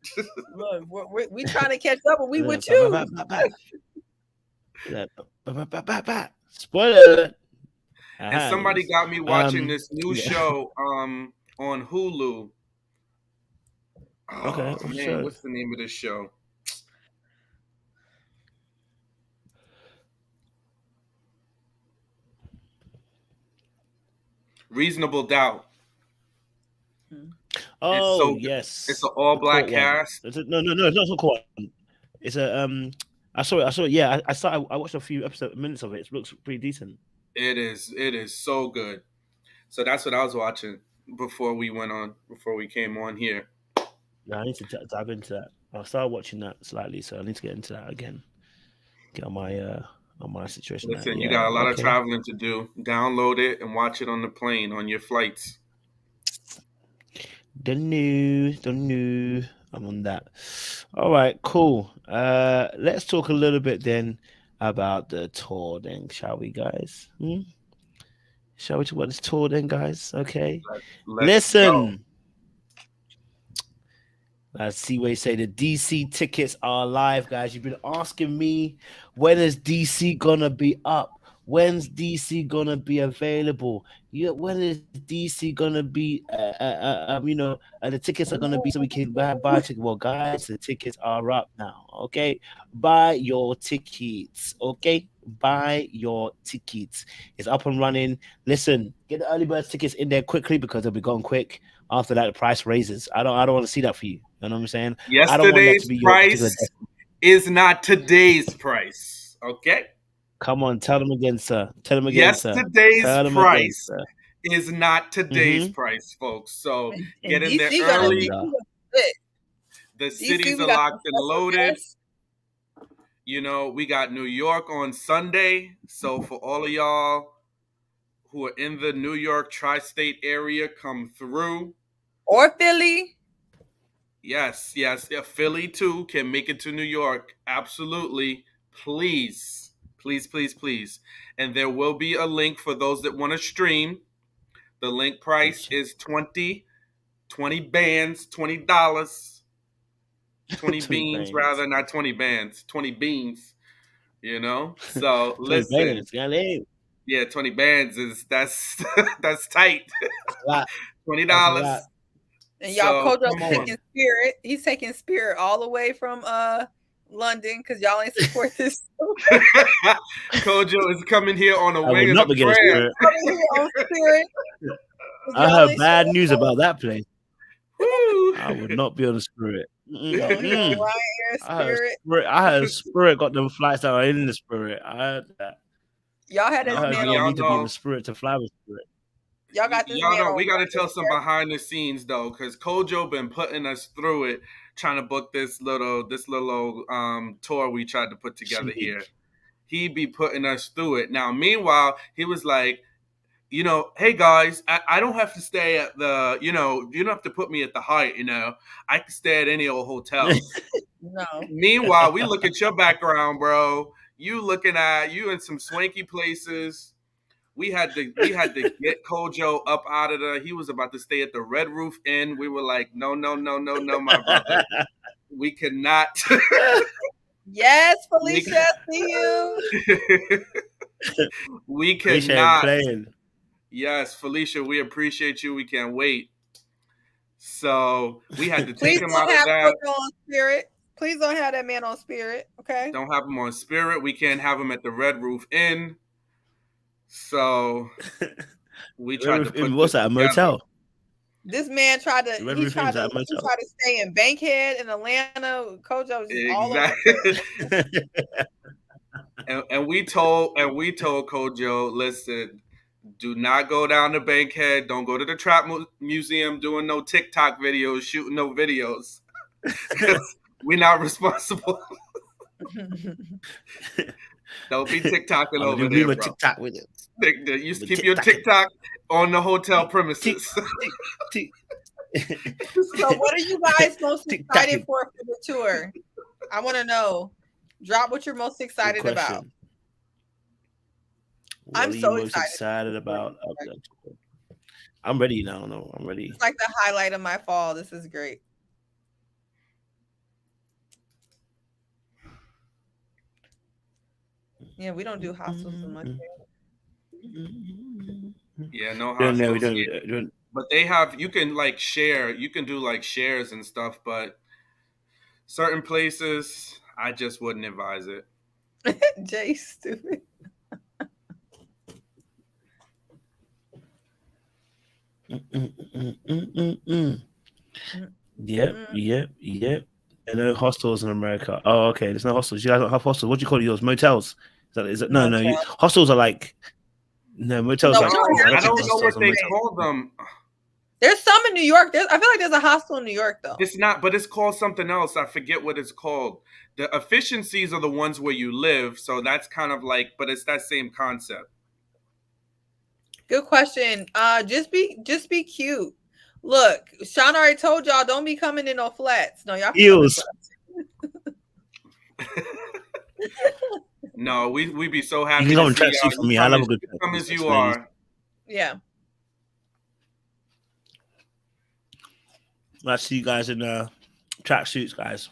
Look, we trying to catch up, but we with you. Spoiler alert. And somebody got me watching this new yeah. show on Hulu. Okay, Oh, man, what's the name of this show? Reasonable Doubt. Oh, so yes. It's an all-black cast. No, it's not so cool. It's a I saw it. Yeah, I watched a few minutes of it. It looks pretty decent. It is so good. So that's what I was watching before we came on here. Yeah, I need to dive into that. I started watching that slightly, so I need to get into that again. Get on my situation. Listen, you got a lot of traveling to do. Download it and watch it on the plane on your flights. Don't know. I'm on that. All right, cool. Let's talk a little bit then about the tour then, shall we, guys? Shall we talk about this tour then, guys? Okay. Listen. See where you say the DC tickets are live, guys. You've been asking me, when is DC gonna be up? When's DC gonna be available? When is DC gonna be? The tickets are gonna be so we can buy tickets. Well, guys, the tickets are up now. Okay, buy your tickets. Okay, buy your tickets. It's up and running. Listen, get the early bird tickets in there quickly because they'll be gone quick. After that, the price raises. I don't want to see that for you. You know what I'm saying? Yesterday's price is not today's price. Okay. Come on, tell them again, sir. Tell them again, Yesterday's price is not today's price, folks. So get in there early. The cities are locked and loaded. You know, we got New York on Sunday. So for all of y'all who are in the New York tri-state area, come through. Or Philly. Yes. Yeah, Philly too can make it to New York. Absolutely. Please. And there will be a link for those that want to stream. The link price is $20 bands, $20. 20 beans, rather, not 20 bands, 20 beans. You know? So listen. Yeah, 20 bands that's tight. $20. And y'all, Kojo's taking Spirit. He's taking Spirit all the way from London because y'all ain't support this. Kojo is coming here on a wing of the prayer. I heard bad news about that place. I would not be on the Spirit. I heard Spirit got them flights that are in the Spirit. I heard that. Y'all had this man. You need to be in the Spirit to fly with Spirit. Y'all got this. We got to tell some behind the scenes though, because Kojo been putting us through it, trying to book this little tour we tried to put together here. He be putting us through it. Now, meanwhile, he was like, you know, hey guys, I don't have to stay at the, you don't have to put me at the Hyatt, I can stay at any old hotel. No. Meanwhile, we look at your background, bro. You in some swanky places. We had to get Kojo up out of there. He was about to stay at the Red Roof Inn. We were like, no, my brother. We cannot. Yes, Felicia, see you. We cannot. Yes, Felicia, we appreciate you. We can't wait. So we had to take him out of that. On Spirit. Please don't have that man on Spirit, okay? Don't have him on Spirit. We can't have him at the Red Roof Inn. So We tried to put What's this that? A together. motel? This man tried to. Red He Roof tried Inn's at to. a He motel. tried to stay in Bankhead in Atlanta. Coach, I was just all over. Exactly. and we told Kojo, listen, do not go down to Bankhead. Don't go to the Trap Museum doing no TikTok videos, shooting no videos. We're not responsible. Don't be TikToking over there, bro. TikTok with it. You keep your TikTok on the hotel premises. So, what are you guys most excited for the tour? I want to know. Drop what you're most excited about. I'm so excited about. I'm ready now. No, I'm ready. It's like the highlight of my fall. This is great. Yeah, we don't do hostels so much. Yeah, no hostels. No, we don't. But they have. You can like share. You can do like shares and stuff. But certain places, I just wouldn't advise it. Jay, stupid. Yep. And no hostels in America. Oh, okay. There's no hostels. You guys don't have hostels. What do you call yours? Motels? Is it? No. Hostels are like motels. No, like, I don't know what they call them. There's some in New York. I feel like there's a hostel in New York though. It's not, but it's called something else. I forget what it's called. The efficiencies are the ones where you live, so that's kind of like, but it's that same concept. Good question. Just be cute. Look, Sean already told y'all don't be coming in no flats. No, y'all. Eels. No, we be so happy. You can come and tracksuit for me. I love a good come as you are. Yeah. I see you guys in tracksuits, guys.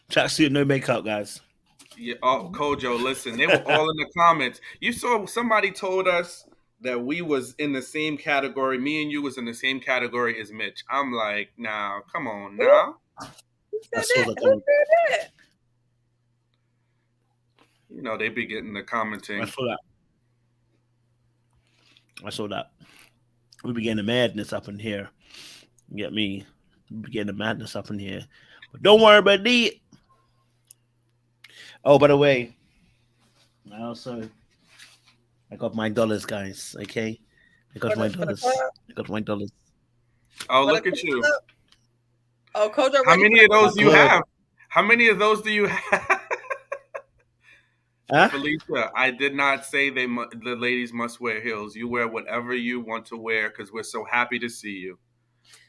Tracksuit, no makeup, guys. Yeah, Kojo, listen, they were all in the comments. You saw somebody told us that we was in the same category. Me and you was in the same category as Mitch. I'm like, nah, come on now. I saw that. You know, they be getting the commenting. I saw that. We be getting the madness up in here. You get me? We be getting the madness up in here. But don't worry about it. Oh, by the way, I got my dollars, guys. Okay? I got my dollars. Oh, look at you. Oh, Kojo, how many of those do you have? How many of those do you have? Huh? Felicia, I did not say the ladies must wear heels. You wear whatever you want to wear because we're so happy to see you.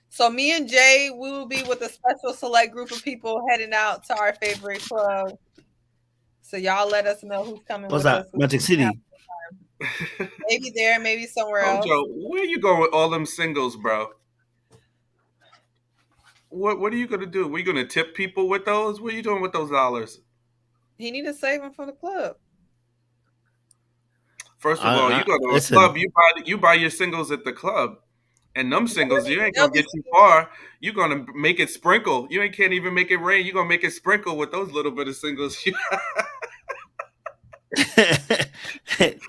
So me and Jay, we will be with a special select group of people heading out to our favorite club. So y'all let us know who's coming. What's that? Magic City. Maybe there, maybe somewhere else. Joe, where you going with all them singles, bro? What are you gonna do? Were you gonna tip people with those? What are you doing with those dollars? He need to save them for the club. First of all, you go to a club, you buy your singles at the club. And them singles, you ain't gonna get too far. You're gonna make it sprinkle. You can't even make it rain. You're gonna make it sprinkle with those little bit of singles.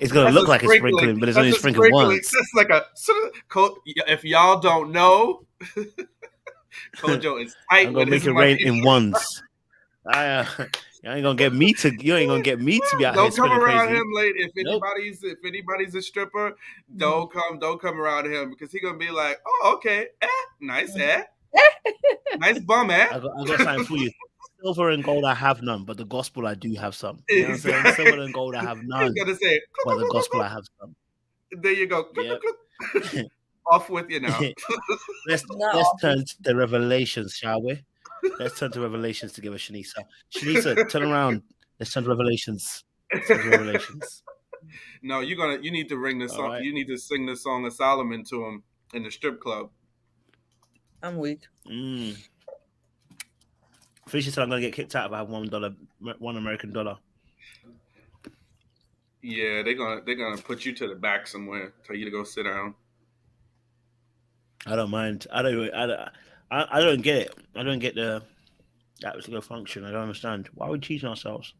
It's gonna look like it's sprinkling, but it's only sprinkled once. It's like if y'all don't know, Kojo is tight. I'm gonna make it rain in ones. You ain't gonna get me to be out here. Don't come around crazy. him late. If anybody's a stripper, don't come around him because he's gonna be like, oh, okay, nice, nice bum, I got something for you. Silver and gold, I have none, but the gospel I do have some. You know what I'm saying? Silver and gold, I have none. He's gonna say, but the gospel, I have some. There you go. Yep. Off with you now. Let's turn to the Revelations, shall we? Let's turn to Revelations together, Shanisa. Shanisa, turn around. Let's turn to Revelations. No, you need to ring the song. Right. You need to sing the Song of Solomon to him in the strip club. I'm weak. Felicia said I'm gonna get kicked out if I have $1 American dollar. Yeah, they're gonna put you to the back somewhere, tell you to go sit down. I don't mind. I don't get it. I don't get the that particular function. I don't understand. Why are we cheating ourselves?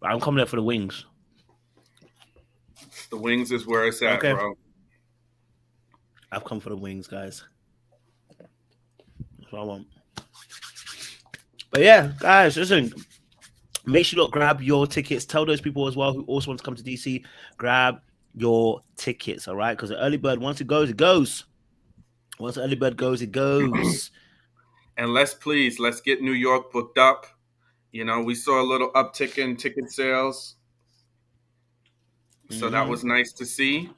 I'm coming there for the wings. The wings is where it's at, Okay. bro. I've come for the wings, guys. That's what I want. But yeah, guys, listen. Make sure you grab your tickets. Tell those people as well who also want to come to DC, grab your tickets, all right? Because the early bird, once it goes, it goes. Once the early bird goes, it goes. And let's get New York booked up. You know, we saw a little uptick in ticket sales. So that was nice to see.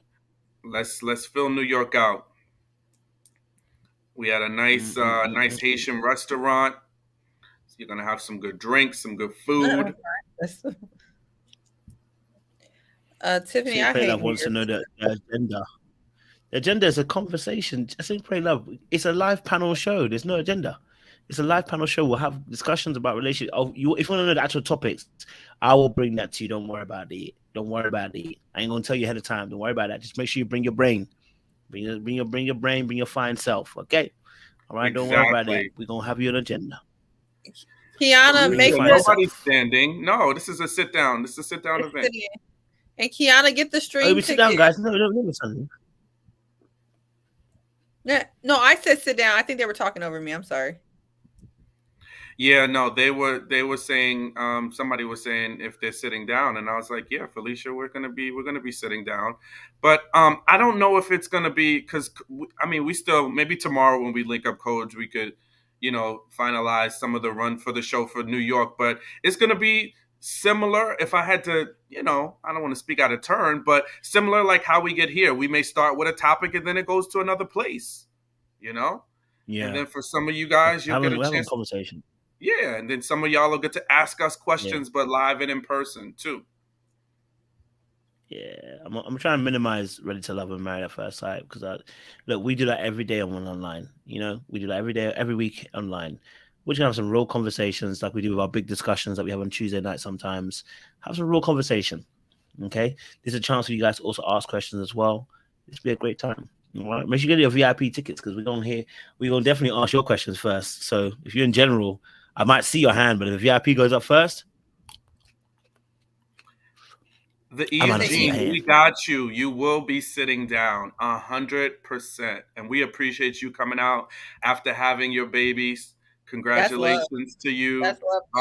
Let's fill New York out. We had a nice nice Haitian restaurant. So you're gonna have some good drinks, some good food. Tiffany, I Pray hate Love wants to know the agenda. The agenda is a conversation. I think Pray Love. It's a live panel show. There's no agenda. It's a live panel show. We'll have discussions about relationships. If you want to know the actual topics, I will bring that to you. Don't worry about it. Don't worry about it. I ain't gonna tell you ahead of time. Don't worry about that. Just make sure you bring your brain. Bring your brain. Bring your fine self. Okay. All right. Don't worry about it. We're gonna have you an agenda. Kiana, make nobody's standing. No, this is a sit down. This is a sit down event. And Kiana, get the stream. Sit down, guys. No, listen. Yeah, no, I said sit down. I think they were talking over me. I'm sorry. Yeah, no, they were saying somebody was saying if they're sitting down, and I was like, yeah, Felicia, we're gonna be sitting down, but I don't know if it's gonna be because I mean we still maybe tomorrow when we link up codes we could finalize some of the run for the show for New York, but it's gonna be similar. If I had to, I don't want to speak out of turn, but similar like how we get here. We may start with a topic and then it goes to another place, Yeah. And then for some of you guys, you'll get a chance. Conversation. Yeah, and then some of y'all will get to ask us questions, but live and in person too. Yeah, I'm trying to minimize Ready to Love and Married at First Sight because look, we do that every day online. We do that every day, every week online. We're gonna have some real conversations like we do with our big discussions that we have on Tuesday night. Sometimes have some real conversation. Okay, there's a chance for you guys to also ask questions as well. This will be a great time. All right, make sure you get your VIP tickets because we're gonna definitely ask your questions first. So if you're in general, I might see your hand, but if the VIP goes up first, the Eugene, we got you. You will be sitting down 100%, and we appreciate you coming out after having your babies. Congratulations to you. We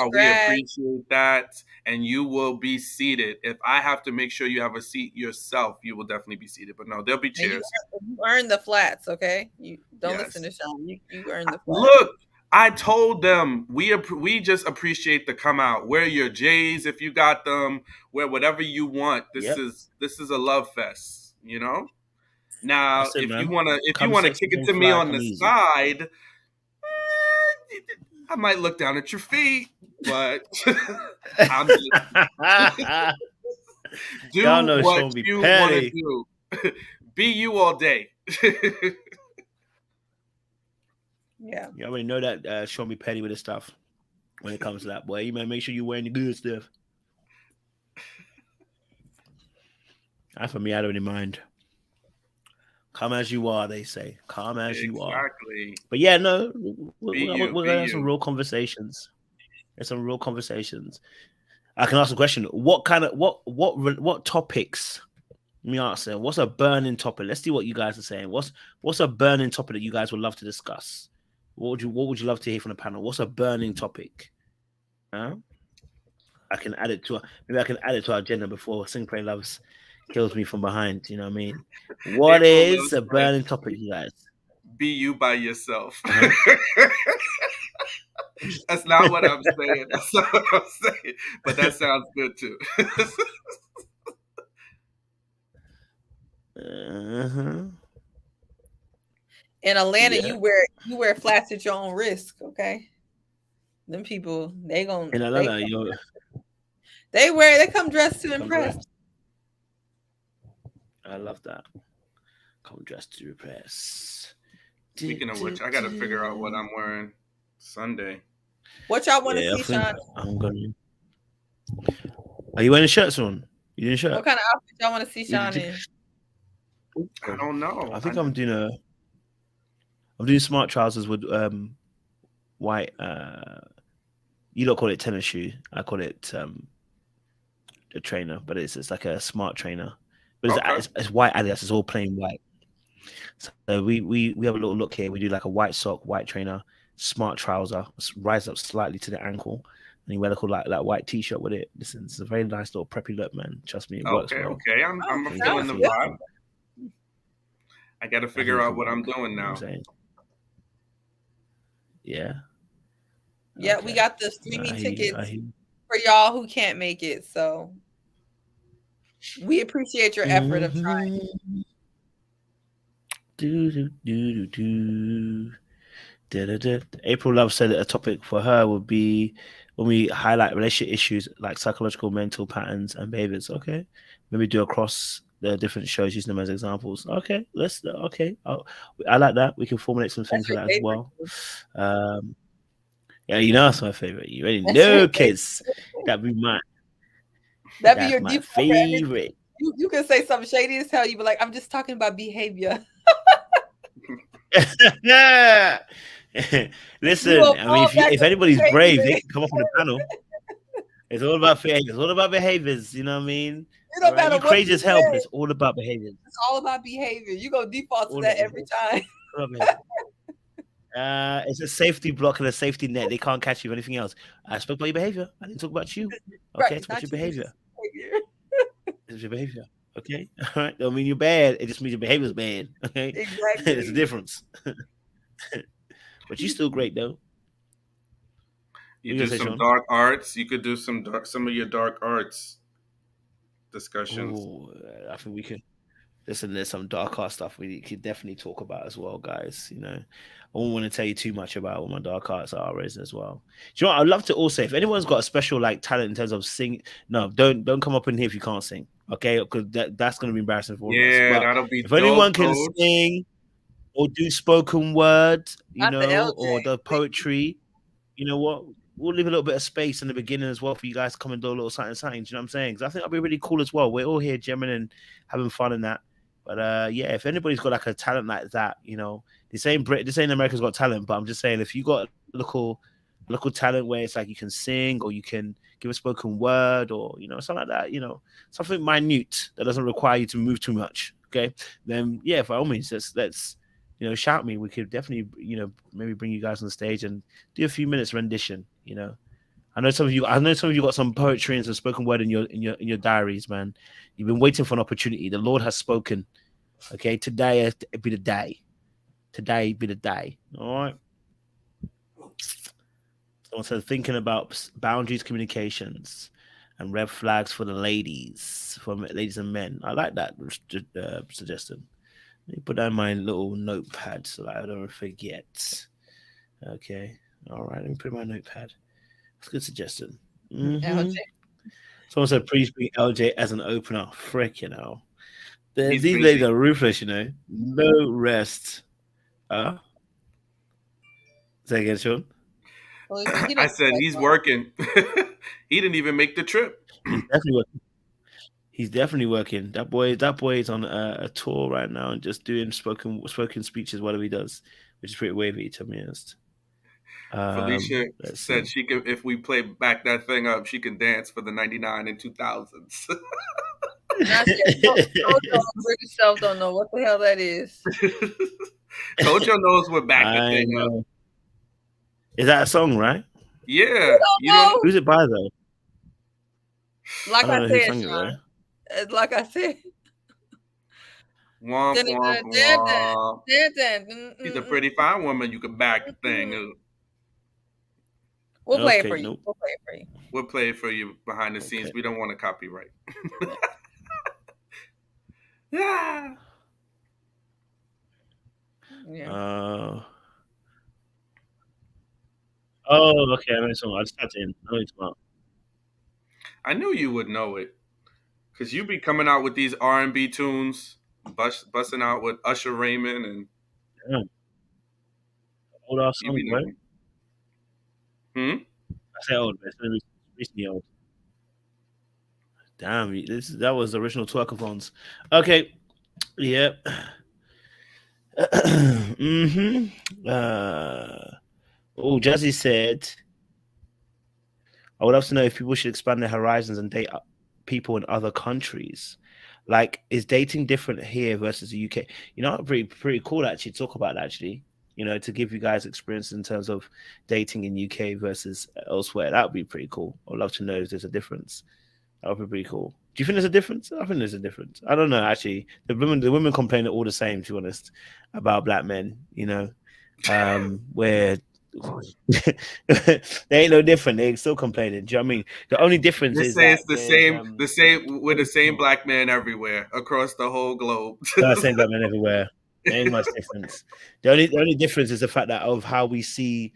appreciate that, and you will be seated. If I have to make sure you have a seat yourself, you will definitely be seated. But no, there'll be chairs. You earn the flats, okay? You don't listen to Sean. You earn the flats. Look. I told them we just appreciate the come out. Wear your J's if you got them. Wear whatever you want. This is a love fest, Now, if you wanna kick it to me on the side, I might look down at your feet, but I'm just, do what you want to do. Be you all day. Yeah. You already know that Sean be petty with his stuff when it comes to that, boy. You better make sure you're wearing the good stuff. For me, I don't even mind. Come as you are, they say. Come as you are. Exactly. But yeah, no, we're gonna have some real conversations. There's some real conversations. I can ask a question. What topics? Let me answer. What's a burning topic? Let's see what you guys are saying. What's a burning topic that you guys would love to discuss? What would you love to hear from the panel? What's a burning topic? I can add it to our agenda before Sing Pray Loves kills me from behind. You know what I mean? What is a burning topic, you guys? Be you by yourself. That's not what I'm saying. That's not what I'm saying. But that sounds good too. In Atlanta, you wear flats at your own risk, okay? Them people, they come dressed to impress. I love that. Come dressed to impress. Speaking of which, I got to figure out what I'm wearing Sunday. What y'all want to see, Sean? Are you wearing a shirt, Sean? You doing a shirt? What kind of outfit y'all want to see Sean in? I don't know. I think I'm doing smart trousers with white. You don't call it tennis shoe. I call it trainer, but it's like a smart trainer. But Okay. it's white Adidas. It's all plain white. So we have a little look here. We do like a white sock, white trainer, smart trouser, rise up slightly to the ankle, and you wear like that white t-shirt with it. Listen, it's a very nice little preppy look, man. Trust me, it works well. Okay. I'm Oh, feeling the sounds good. vibe. I got to figure out what I'm doing You know now. what I'm saying? Yeah. Yeah, we Okay. got the streaming I hear you, tickets I hear you. for y'all who can't make it. So we appreciate your effort of trying. April Love said that a topic for her would be when we highlight relationship issues like psychological, mental patterns, and behaviors. Okay, maybe do across the different shows using them as examples. Okay, I like that. We can formulate some things for that as well. Yeah, you know that's my favorite. You already know, kids. That'd be my Your my default for everything. favorite. You can say something shady as hell. You be like, I'm just talking about behavior. Listen, I mean, if anybody's brave, they can come up on the panel. It's all about behaviors. It's all about behaviors. You know what I mean? It don't You're crazy as hell, but it's all about behaviors. It's all about behavior. You go default to that every time. It's a safety block and a safety net. They can't catch you with anything else. I spoke about your behavior. I didn't talk about you. Okay, it's about your behavior. It's your behavior. Okay, all right. Don't mean you're bad. It just means your behavior's bad. Okay, exactly. There's a difference. But you're still great though. You do some dark arts. You could do some of your dark arts discussions. Ooh, I think we could. Listen, there's some dark art stuff we could definitely talk about as well, guys. You know, I won't want to tell you too much about what my dark arts are as well. Do you know what? I'd love to also, if anyone's got a special like talent in terms of sing, no, don't come up in here if you can't sing, okay? Because that's going to be embarrassing for all of us. Yeah, But that'll be. If anyone can sing or do spoken word, you Not the know, LJ. or the poetry, you know what? We'll leave a little bit of space in the beginning as well for you guys to come and do a little something. Do you know what I'm saying? Because I think that'll be really cool as well. We're all here jamming and having fun in that. But yeah, if anybody's got like a talent like that, you know, this ain't America's Got Talent, but I'm just saying if you got local talent where it's like you can sing or you can give a spoken word or you know something like that, you know, something minute that doesn't require you to move too much, okay? Then yeah, by all means, let's you know, shout me. We could definitely, you know, maybe bring you guys on stage and do a few minutes rendition, you know. I know some of you got some poetry and some spoken word in your diaries, man. You've been waiting for an opportunity. The Lord has spoken. Okay, today be the day. Today be the day. All right. Someone said thinking about boundaries, communications, and red flags for the ladies, for ladies and men. I like that suggestion. Let me put that in my little notepad so that I don't forget. Okay. All right. Let me put it in my notepad. That's a good suggestion. LJ. Someone said, please bring LJ as an opener. Frick, you know. These ladies are ruthless, you know. No rest. Say again, Sean? Well, I said he's working. He didn't even make the trip. He's definitely working. That boy is on a tour right now and just doing spoken speeches, whatever he does, which is pretty wavy, to be honest. Felicia said she could, if we play back that thing up, she can dance for the 99 and 2000s. British self don't know what the hell that is. Kojo knows what back the thing up. Is that a song, right? Yeah. You don't know? Who's it by though? Like I said, sang it, right? Like I said. Womp, womp, womp. She's a pretty fine woman. You can back the thing up. We'll play it for you. We'll play it for you. We'll play it for you behind the scenes. We don't want to copyright. Yeah. Oh, okay. I just tapped in. I knew you would know it, cause you be coming out with these R&B tunes, busting out with Usher Raymond and. Yeah. Old ass song, right? I say old, but it's recently old. Damn, that was the original Twerkathons. Okay, yep. Jazzy said, I would love to know if people should expand their horizons and date people in other countries. Like, is dating different here versus the UK? You know, pretty cool actually to talk about that, actually. You know, to give you guys experience in terms of dating in UK versus elsewhere. That would be pretty cool. I'd love to know if there's a difference. That would be pretty cool. Do you think there's a difference? I think there's a difference. I don't know, actually. The women complain all the same, to be honest, about black men, you know, where they ain't no different. They still complaining. Do you know what I mean? The only difference They is say that it's the same. We're the same black men everywhere across the whole globe. the same black men everywhere. There ain't much difference. The only difference is the fact that of how we see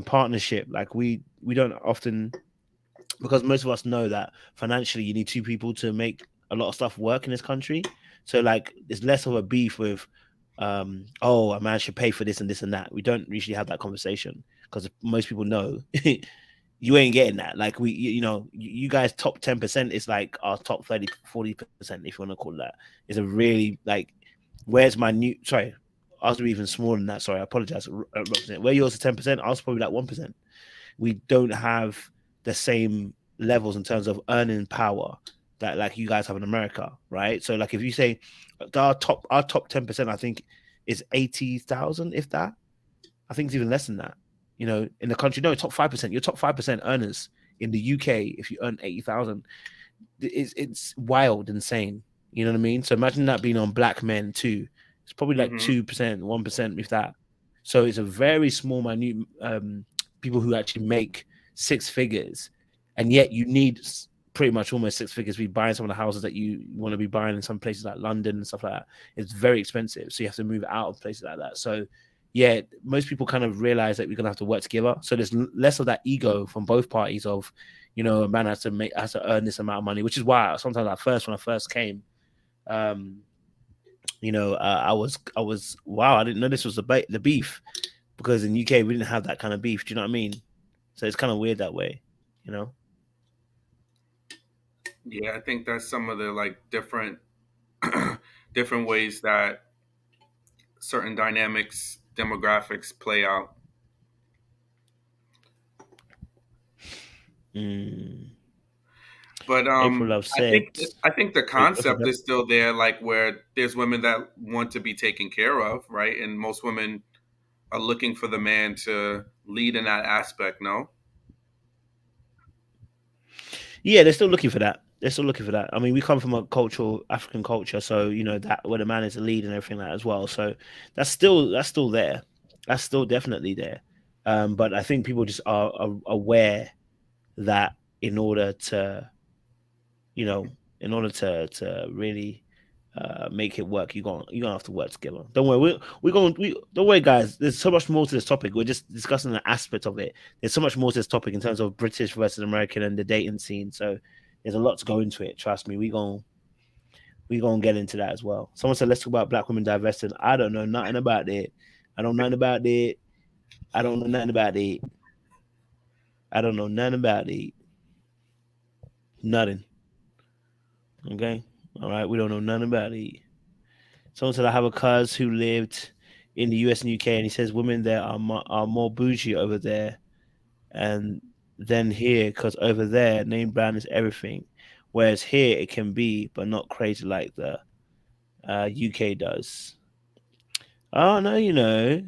partnership. Like we don't often, because most of us know that financially you need two people to make a lot of stuff work in this country. So like it's less of a beef with oh, a man should pay for this and this and that. We don't usually have that conversation because most people know you ain't getting that. Like you know, you guys top 10% is like our top 30-40%, if you want to call it that. Is a really like, where's my new, sorry, I was even smaller than that. Sorry, I apologize. Where yours is 10%, I was probably like 1%. We don't have the same levels in terms of earning power that like you guys have in America, right? So like if you say our top 10%, I think is 80,000, if that. I think it's even less than that. You know, in the country, no, top 5%. Your top 5% earners in the UK, if you earn 80,000, it's wild, insane. You know what I mean? So imagine that being on black men too. It's probably like 2%, 1%, if that. So it's a very small, minute people who actually make six figures, and yet you need pretty much almost six figures to be buying some of the houses that you want to be buying in some places like London and stuff like that. It's very expensive, so you have to move out of places like that. So yeah, most people kind of realize that we're gonna have to work together. So there's less of that ego from both parties of, you know, a man has to earn this amount of money, which is why sometimes when I first came, you know, I was wow, I didn't know this was the beef, because in UK we didn't have that kind of beef. Do you know what I mean? So it's kind of weird that way, you know. Yeah, I think that's some of the like different ways that certain dynamics, demographics play out. But I think the concept is still there, like where there's women that want to be taken care of, right? And most women are looking for the man to lead in that aspect, no? Yeah, they're still looking for that. I mean, we come from a African culture, so you know that where the man is the lead and everything like that as well. So that's still there. That's still definitely there. But I think people just are aware that in order to really make it work, you're gonna have to work together. Don't worry, don't worry, guys. There's so much more to this topic. We're just discussing an aspect of it. There's so much more to this topic in terms of British versus American and the dating scene. So there's a lot to go into it. Trust me, we gonna get into that as well. Someone said let's talk about black women divesting. I don't know nothing about it. I don't know nothing about it. Nothing. Okay. All right. We don't know nothing about it. Someone said I have a cuz who lived in the US and UK, and he says women there are more bougie over there and than here, because over there name brand is everything, whereas here it can be, but not crazy like the UK does. Oh no, you know.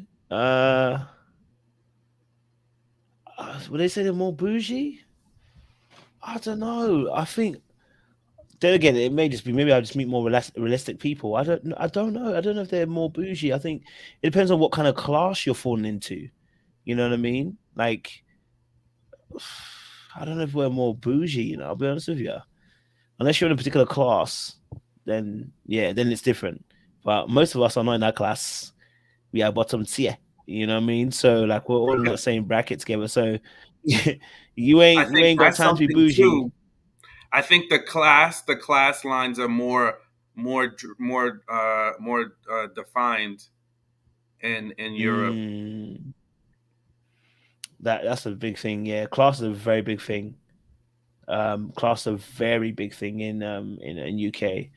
Would they say they're more bougie? I don't know. I think then again, it may just be maybe I just meet more realistic people. I don't know. I don't know if they're more bougie. I think it depends on what kind of class you're falling into. You know what I mean? Like, I don't know if we're more bougie. You know, I'll be honest with you. Unless you're in a particular class, then yeah, then it's different. But most of us are not in that class. We are bottom tier. You know what I mean? So like we're all in that same bracket together. So you ain't got time to be bougie. Too. I think the class lines are more defined in Europe. That's a big thing. Yeah, class is a very big thing. Class is a very big thing in UK.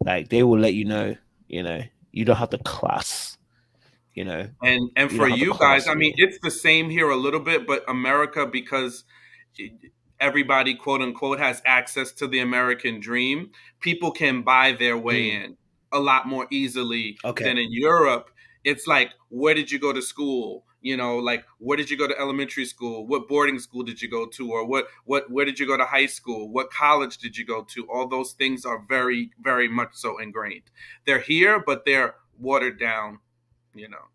Like they will let you know. You know, you don't have the class. You know, and for you guys, I mean, it's the same here a little bit, but America, because everybody, quote unquote, has access to the American dream, people can buy their way in a lot more easily than in Europe. It's like, where did you go to school? You know, like, where did you go to elementary school? What boarding school did you go to? Or where did you go to high school? What college did you go to? All those things are very, very much so ingrained. They're here, but they're watered down, you know.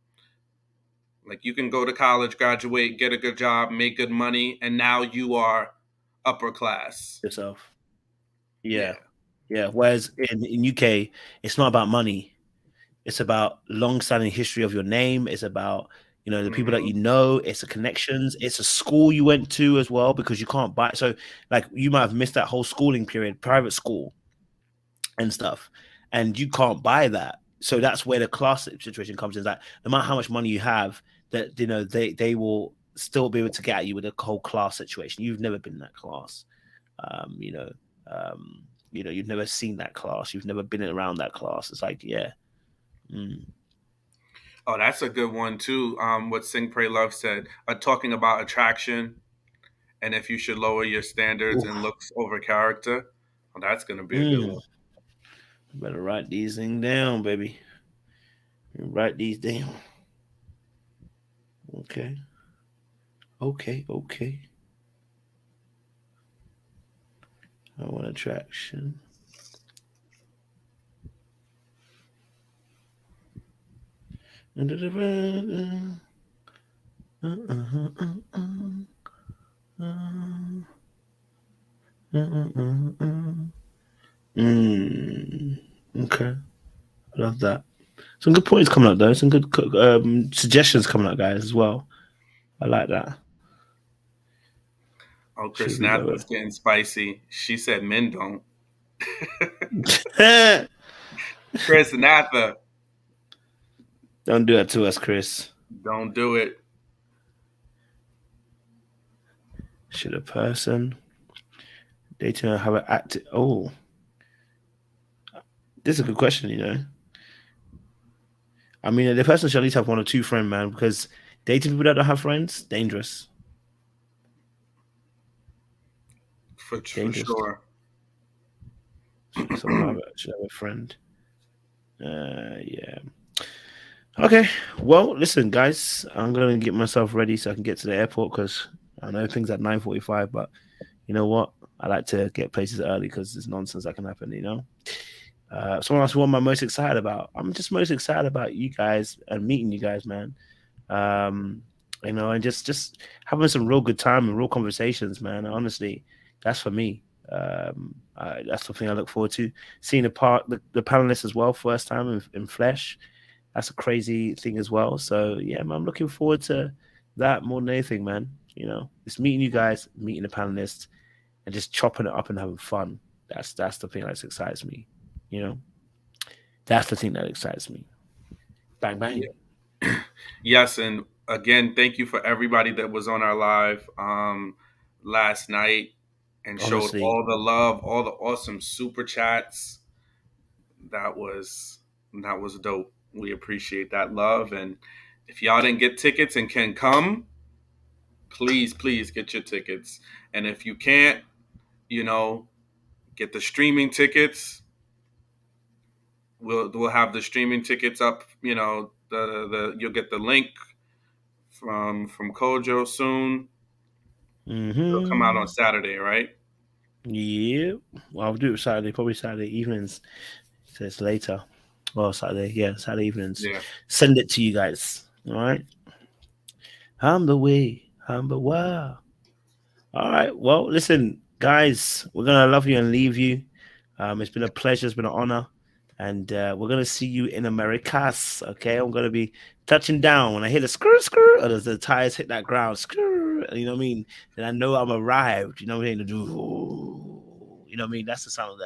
Like, you can go to college, graduate, get a good job, make good money, and now you are upper class. Yourself. Yeah. Whereas in UK, it's not about money. It's about long-standing history of your name. It's about, you know, the people that you know. It's the connections. It's a school you went to as well, because you can't buy. So, like, you might have missed that whole schooling period, private school and stuff, and you can't buy that. So that's where the class situation comes in. That no matter how much money you have, that, you know, they will still be able to get at you with a whole class situation. You've never been in that class. You know, you've never seen that class. You've never been around that class. It's like, yeah. Oh, that's a good one too. What Sing Pray Love said, talking about attraction, and if you should lower your standards and looks over character. Well, that's gonna be a good one. Better write these things down, baby. Write these down. Okay. I want attraction. Okay. I love that. Some good points coming up, though. Some good suggestions coming up, guys, as well. I like that. Oh, Chris Natha's getting spicy. She said men don't. Chris Natha. Don't do that to us, Chris. Don't do it. Should a person dating have an active... Oh. This is a good question, you know. I mean, the person should at least have one or two friends, man, because dating people that don't have friends, dangerous. For sure. Someone should have a friend. Yeah. Okay. Well, listen, guys, I'm going to get myself ready so I can get to the airport, because I know things at 9:45, but you know what? I like to get places early because there's nonsense that can happen, you know? Someone else, what am I most excited about? I'm just most excited about you guys and meeting you guys, man. You know, and just having some real good time and real conversations, man. Honestly, that's for me. That's the thing I look forward to. Seeing the panelists as well, first time in flesh. That's a crazy thing as well. So yeah, man, I'm looking forward to that more than anything, man. You know, just meeting you guys, meeting the panelists, and just chopping it up and having fun. That's the thing that excites me. You know, that's the thing that excites me. Bang, bang. Yes, and again, thank you for everybody that was on our live last night and showed all the love, all the awesome super chats. That was dope. We appreciate that love. And if y'all didn't get tickets and can come, please get your tickets. And if you can't, you know, get the streaming tickets. We'll have the streaming tickets up. You know, you'll get the link from Kojo soon. It'll come out on Saturday, right? Yeah. Well, I'll do it Saturday, probably Saturday evenings. So it's later. Well, Saturday evenings. Yeah. Send it to you guys. All right. I'm the way. I'm the wow. All right. Well, listen, guys, we're gonna love you and leave you. It's been a pleasure. It's been an honor. And we're going to see you in Americas, okay? I'm going to be touching down. When I hear the screw, or as the tires hit that ground, screw, you know what I mean? Then I know I'm arrived, you know what I mean? You know what I mean? That's the sound of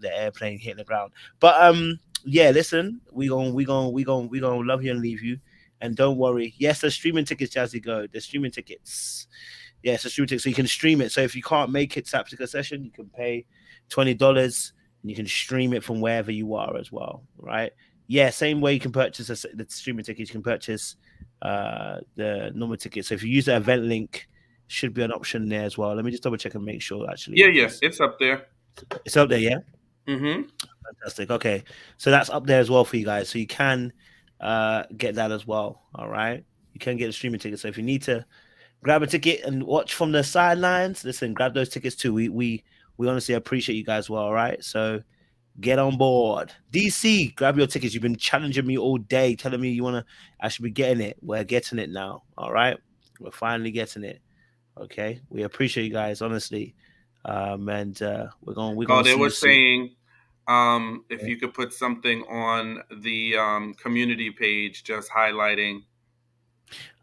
the airplane hitting the ground. But yeah, listen, we gonna love you and leave you. And don't worry. Yes, there's streaming tickets, Jazzy Go. There's streaming tickets. Yes, there's streaming tickets, so you can stream it. So if you can't make it to that particular session, you can pay $20. And you can stream it from wherever you are as well, right? Yeah, same way you can purchase the streaming tickets, you can purchase the normal tickets. So if you use the event link, should be an option there as well. Let me just double check and make sure. Actually, Yeah, it's up there. It's up there. Yeah. Mm-hmm. Fantastic. Okay, so that's up there as well for you guys. So you can get that as well. All right, you can get a streaming ticket. So if you need to grab a ticket and watch from the sidelines, listen, grab those tickets too. We honestly appreciate you guys. Well, all right. So get on board. DC, grab your tickets. You've been challenging me all day, telling me you want to actually be getting it. We're getting it now. All right, we're finally getting it. Okay, we appreciate you guys, honestly. And we're going. Oh, they see were you soon. saying if you could put something on the community page, just highlighting.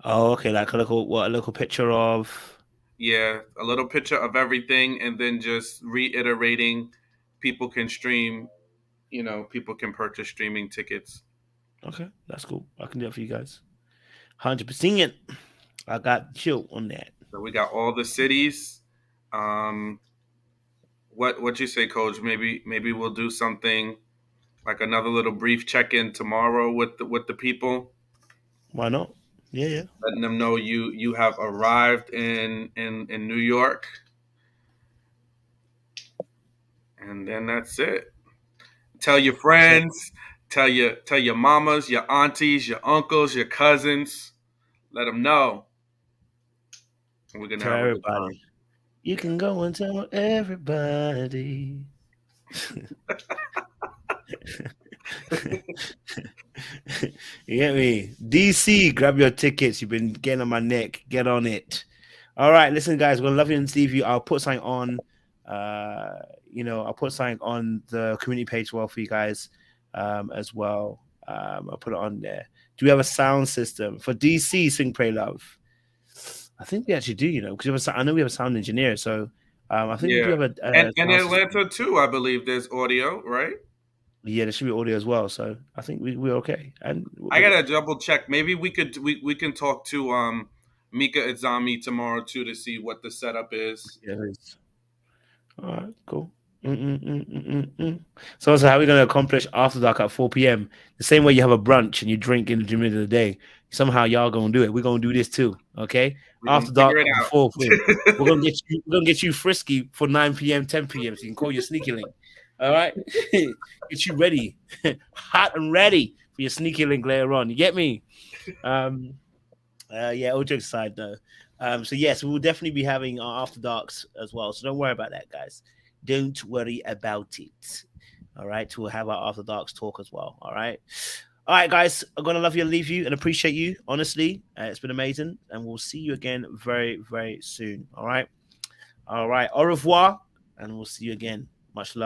Oh, okay, like a little picture of. Yeah, a little picture of everything, and then just reiterating, people can stream. People can purchase streaming tickets. Okay, that's cool. I can do it for you guys. 100%. I got you on that. So we got all the cities. What you say, Coach? Maybe we'll do something like another little brief check-in tomorrow with the people. Why not? Yeah. Letting them know you have arrived in New York, and then that's it. Tell your friends, tell your mamas, your aunties, your uncles, your cousins. Let them know. We're gonna Tell have everybody. You can go and tell everybody. You get me? DC, grab your tickets. You've been getting on my neck. Get on it. All right, listen, guys. We're gonna love you and leave you. I'll put something on. I'll put something on the community page well for you guys, as well. I'll put it on there. Do we have a sound system for DC? Sing, pray, love. I think we actually do. Because I know we have a sound engineer. So I think we do have a and Atlanta too. I believe there's audio, right? Yeah, there should be audio as well. So I think we're okay. And I gotta double check. Maybe we can talk to Mika Izami tomorrow too to see what the setup is. Yeah, all right, cool. So how are we going to accomplish After Dark at 4 p.m.? The same way you have a brunch and you drink in the middle of the day. Somehow y'all going to do it. We're going to do this too, okay? After Dark at 4 p.m. We're going to get you frisky for 9 p.m., 10 p.m. so you can call your sneaky link. All right? Get you ready. Hot and ready for your sneaky link later on. You get me? Yeah, all jokes aside though. So yes, we will definitely be having our After Darks as well. So don't worry about that, guys. Don't worry about it. All right, we'll have our After Darks talk as well. All right, guys. I'm gonna love you and leave you and appreciate you. Honestly, it's been amazing, and we'll see you again very, very soon. All right. Au revoir, and we'll see you again. Much love.